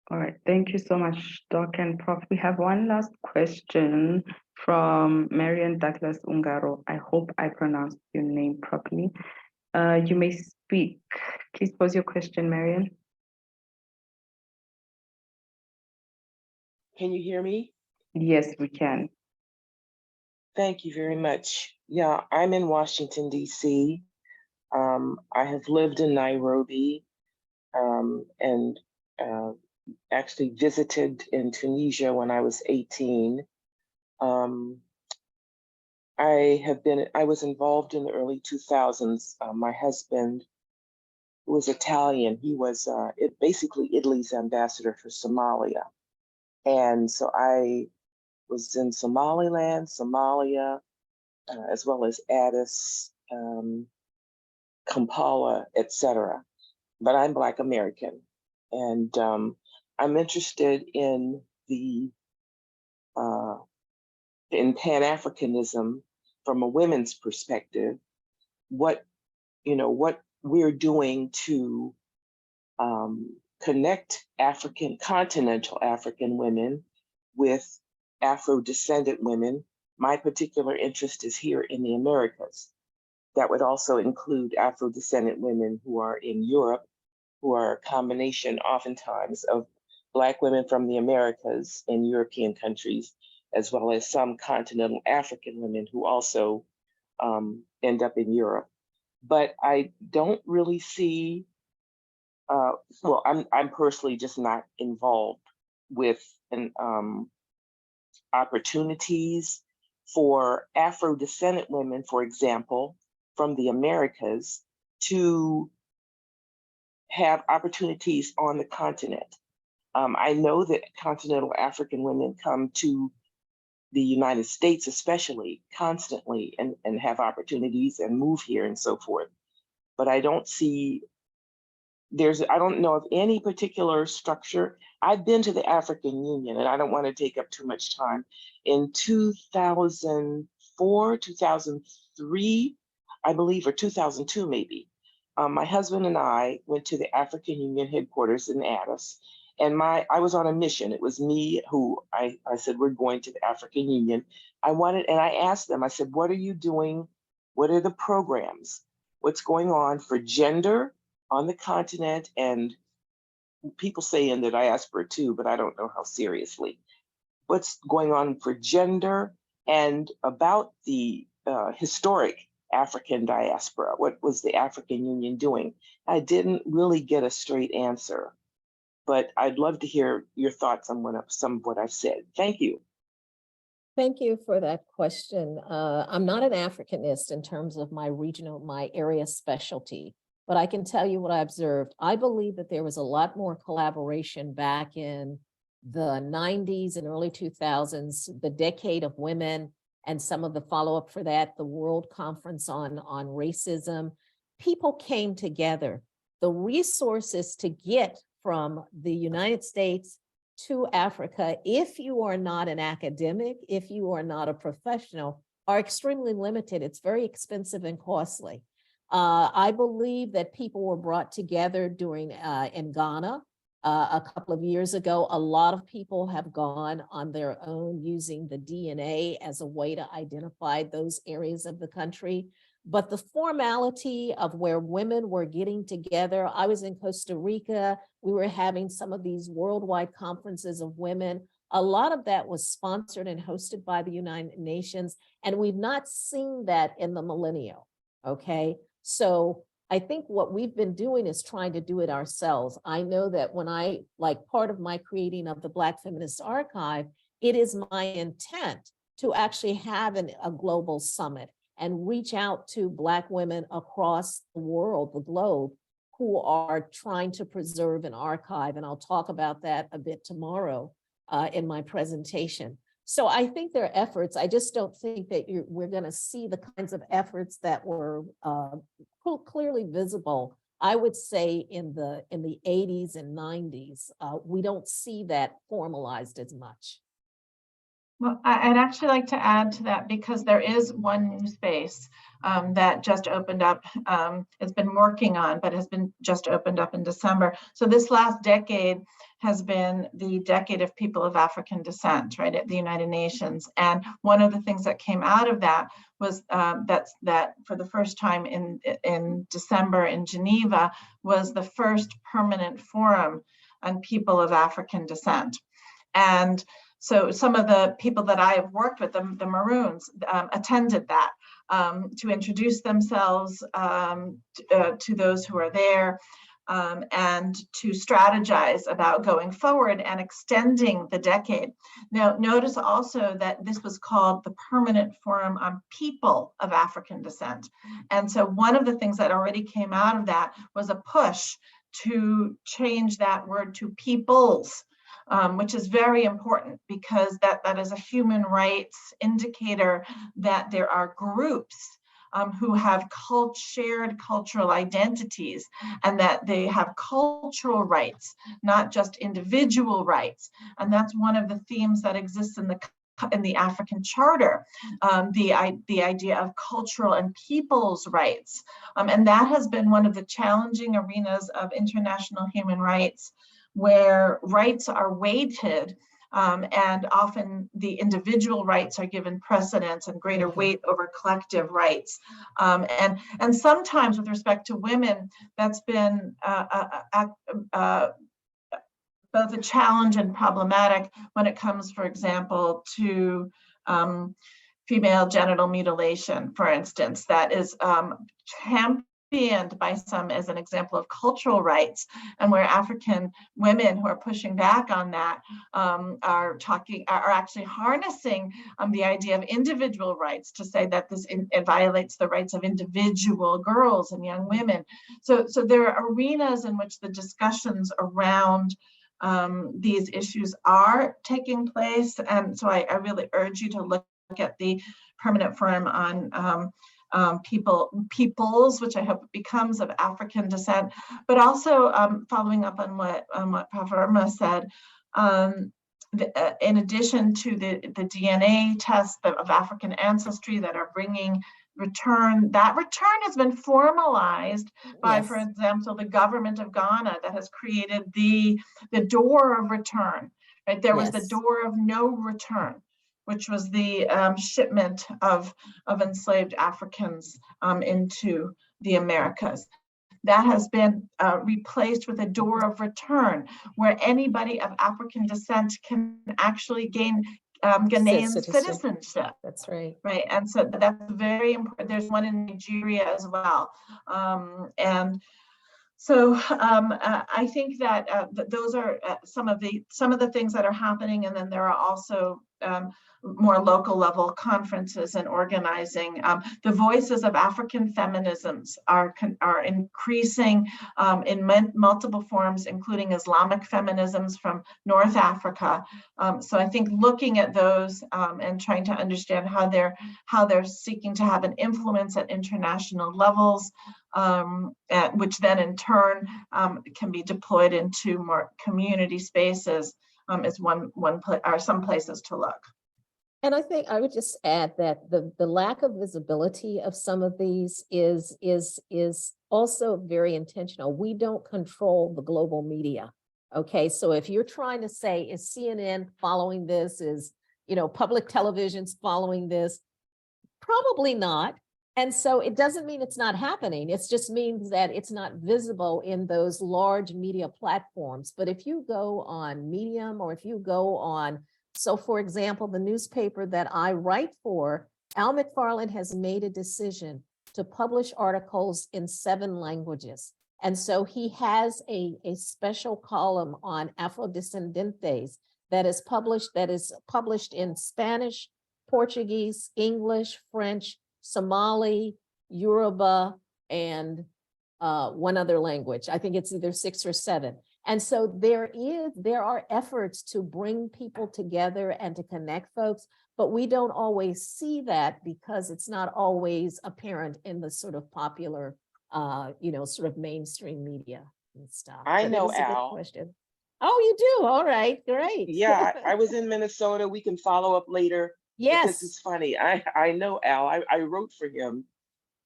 All right, thank you so much, Doc and Prof. We have one last question from Marian Douglas Ungaro. I hope I pronounced your name properly. You may speak. Please pose your question, Marian. Can you hear me? Yes, we can. Thank you very much. Yeah, I'm in Washington, D.C. I have lived in Nairobi and actually visited in Tunisia when I was 18. I was involved in the early 2000s. My husband, who was Italian, he was basically Italy's ambassador for Somalia. And so I was in Somaliland, Somalia, as well as Addis, Kampala, etc. but I'm Black American, and I'm interested in in Pan-Africanism from a women's perspective. What we're doing to connect continental African women with Afro-descendant women. My particular interest is here in the Americas. That would also include Afro-descendant women who are in Europe, who are a combination oftentimes of Black women from the Americas in European countries, as well as some continental African women who also end up in Europe. But I don't really see, well, I'm personally just not involved with opportunities for Afro-descendant women, for example, from the Americas to have opportunities on the continent. I know that continental African women come to the United States, especially, constantly and have opportunities and move here and so forth. But I don't see, I don't know of any particular structure. I've been to the African Union, and I don't want to take up too much time. In 2004, 2003, I believe, or 2002 maybe, my husband and I went to the African Union headquarters in Addis, and I was on a mission. It was me who I said, we're going to the African Union. And I asked them, I said, what are you doing? What are the programs? What's going on for gender on the continent? And people say in the diaspora too, but I don't know how seriously. What's going on for gender and about the historic African diaspora? What was the African Union doing? I didn't really get a straight answer, but I'd love to hear your thoughts on some of what I've said. Thank you. Thank you for that question. I'm not an Africanist in terms of my area specialty, but I can tell you what I observed. I believe that there was a lot more collaboration back in the 90s and early 2000s, the decade of women, and some of the follow-up for that, the World Conference on Racism. People came together. The resources to get from the United States to Africa, if you are not an academic, if you are not a professional, are extremely limited. It's very expensive and costly. I believe that people were brought together during in Ghana a couple of years ago. A lot of people have gone on their own using the DNA as a way to identify those areas of the country. But the formality of where women were getting together, I was in Costa Rica, we were having some of these worldwide conferences of women. A lot of that was sponsored and hosted by the United Nations, and we've not seen that in the millennial, okay? So I think what we've been doing is trying to do it ourselves. I know that when part of my creating of the Black Feminist Archive, it is my intent to actually have a global summit and reach out to Black women across the world, the globe, who are trying to preserve an archive. And I'll talk about that a bit tomorrow in my presentation. So I think there are efforts. I just don't think that we're going to see the kinds of efforts that were clearly visible, I would say, in the 80s and 90s. We don't see that formalized as much. Well, I'd actually like to add to that, because there is one new space that just opened up. It's been working on, but has been just opened up in December. So this last decade has been the decade of people of African descent, right, at the United Nations. And one of the things that came out of that was that for the first time in December in Geneva was the first permanent forum on people of African descent. And so some of the people that I have worked with, the Maroons, attended that to introduce themselves to those who are there, and to strategize about going forward and extending the decade. Now, notice also that this was called the Permanent Forum on People of African Descent. And so one of the things that already came out of that was a push to change that word to peoples, which is very important, because that is a human rights indicator that there are groups who have shared cultural identities, and that they have cultural rights, not just individual rights. And that's one of the themes that exists in the African Charter, the idea of cultural and people's rights. And that has been one of the challenging arenas of international human rights, where rights are weighted, and often the individual rights are given precedence and greater weight over collective rights. And sometimes with respect to women, that's been both a challenge and problematic when it comes, for example, to female genital mutilation, for instance, that is championed by some as an example of cultural rights, and where African women who are pushing back on that are actually harnessing the idea of individual rights to say that it violates the rights of individual girls and young women. So there are arenas in which the discussions around these issues are taking place, and so I really urge you to look at the Permanent Forum on peoples, which I hope becomes of African descent, but also following up on what Prof. Irma said, in addition to the DNA tests of African ancestry that are bringing return has been formalized by, for example, the government of Ghana, that has created the door of return, right? There was the door of no return, which was the shipment of enslaved Africans into the Americas. That has been replaced with a door of return, where anybody of African descent can actually gain Ghanaian citizenship. That's right. Right, and so that's very important. There's one in Nigeria as well, and so I think that those are some of the things that are happening, and then there are also more local level conferences and organizing. The voices of African feminisms are increasing in multiple forms, including Islamic feminisms from North Africa. So I think looking at those and trying to understand how they're seeking to have an influence at international levels, which then in turn can be deployed into more community spaces, is some places to look. And I think I would just add that the lack of visibility of some of these is also very intentional. We don't control the global media. Okay, so if you're trying to say, is CNN following this? Is, public television's following this? Probably not. And so it doesn't mean it's not happening. It just means that it's not visible in those large media platforms. But if you go on Medium, or if you go on, so for example, the newspaper that I write for, Al McFarland has made a decision to publish articles in 7 languages. And so he has a special column on Afrodescendentes that is published in Spanish, Portuguese, English, French, Somali, Yoruba, and one other language. I think it's either 6 or 7. And so there are efforts to bring people together and to connect folks, but we don't always see that because it's not always apparent in the sort of popular, sort of mainstream media and stuff. I But know it is a good Al. question. Oh, you do? All right, great. Yeah, I was in Minnesota. We can follow up later. Yes. This is funny. I know Al. I wrote for him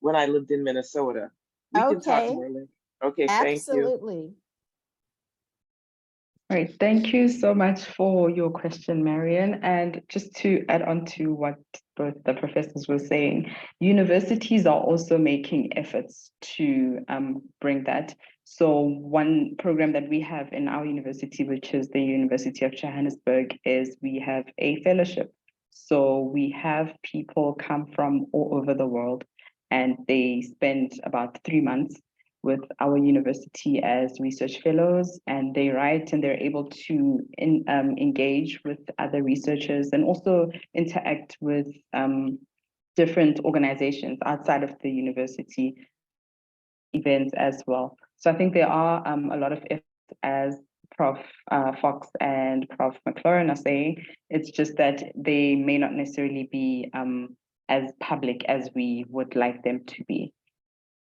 when I lived in Minnesota. We can talk more later. Okay, thank you. Absolutely. All right, thank you so much for your question, Marian. And just to add on to what both the professors were saying, universities are also making efforts to bring that. So one program that we have in our university, which is the University of Johannesburg, is we have a fellowship. So we have people come from all over the world, and they spend about 3 months with our university as research fellows, and they write and they're able to engage with other researchers and also interact with different organizations outside of the university events as well. So I think there are a lot of efforts, as Prof. Fox and Prof. McLaurin are saying. It's just that they may not necessarily be as public as we would like them to be.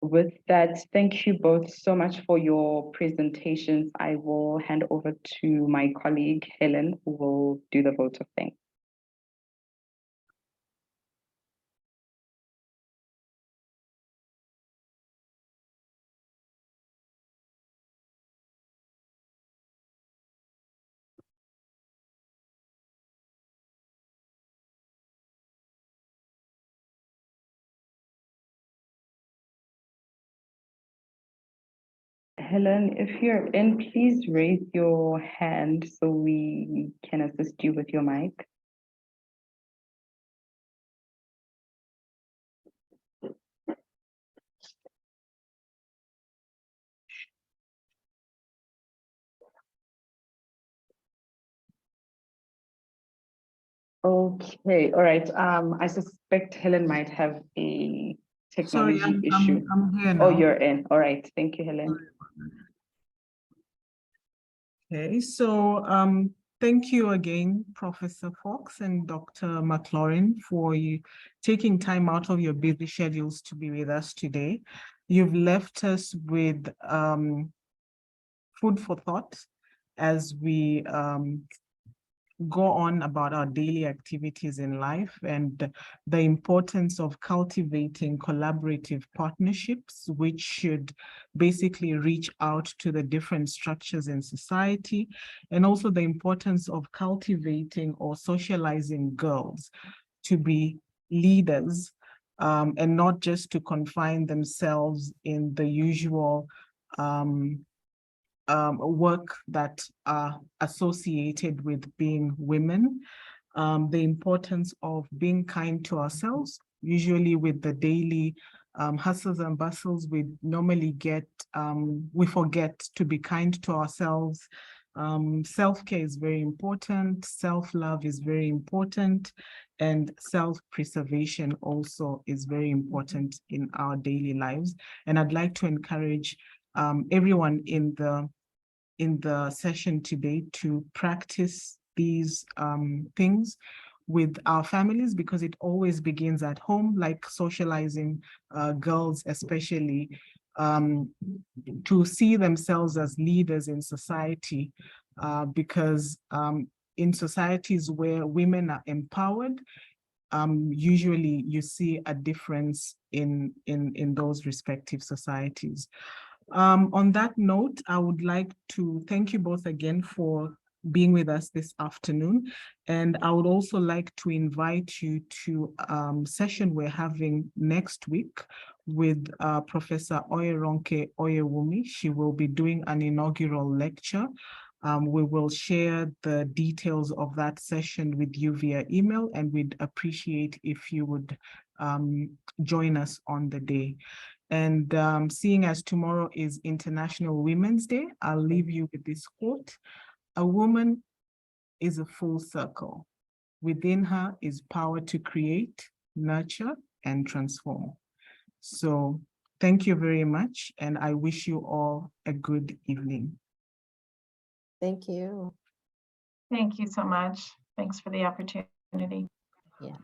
With that, thank you both so much for your presentations. I will hand over to my colleague, Helen, who will do the vote of thanks. Helen, if you're in, please raise your hand so we can assist you with your mic. Okay, all right. I suspect Helen might have a technology issue. I'm here now. Oh, you're in. All right. Thank you, Helen. Okay, so thank you again, Professor Fox and Dr. McLaurin, for you taking time out of your busy schedules to be with us today. You've left us with food for thought as we go on about our daily activities in life and the importance of cultivating collaborative partnerships, which should basically reach out to the different structures in society, and also the importance of cultivating or socializing girls to be leaders, and not just to confine themselves in the usual work that are associated with being women, the importance of being kind to ourselves. Usually with the daily hustles and bustles, we normally we forget to be kind to ourselves. Self-care is very important, self-love is very important, and self-preservation also is very important in our daily lives. And I'd like to encourage everyone in the session today to practice these things with our families, because it always begins at home, like socializing girls especially, to see themselves as leaders in society, because in societies where women are empowered, usually you see a difference in those respective societies. On that note, I would like to thank you both again for being with us this afternoon. And I would also like to invite you to a session we're having next week with Professor Oyeronke Oyewumi. She will be doing an inaugural lecture. We will share the details of that session with you via email, and we'd appreciate if you would join us on the day. And seeing as tomorrow is International Women's Day, I'll leave you with this quote: "A woman is a full circle. Within her is power to create, nurture, and transform." So thank you very much, and I wish you all a good evening. Thank you. Thank you so much. Thanks for the opportunity. Yeah.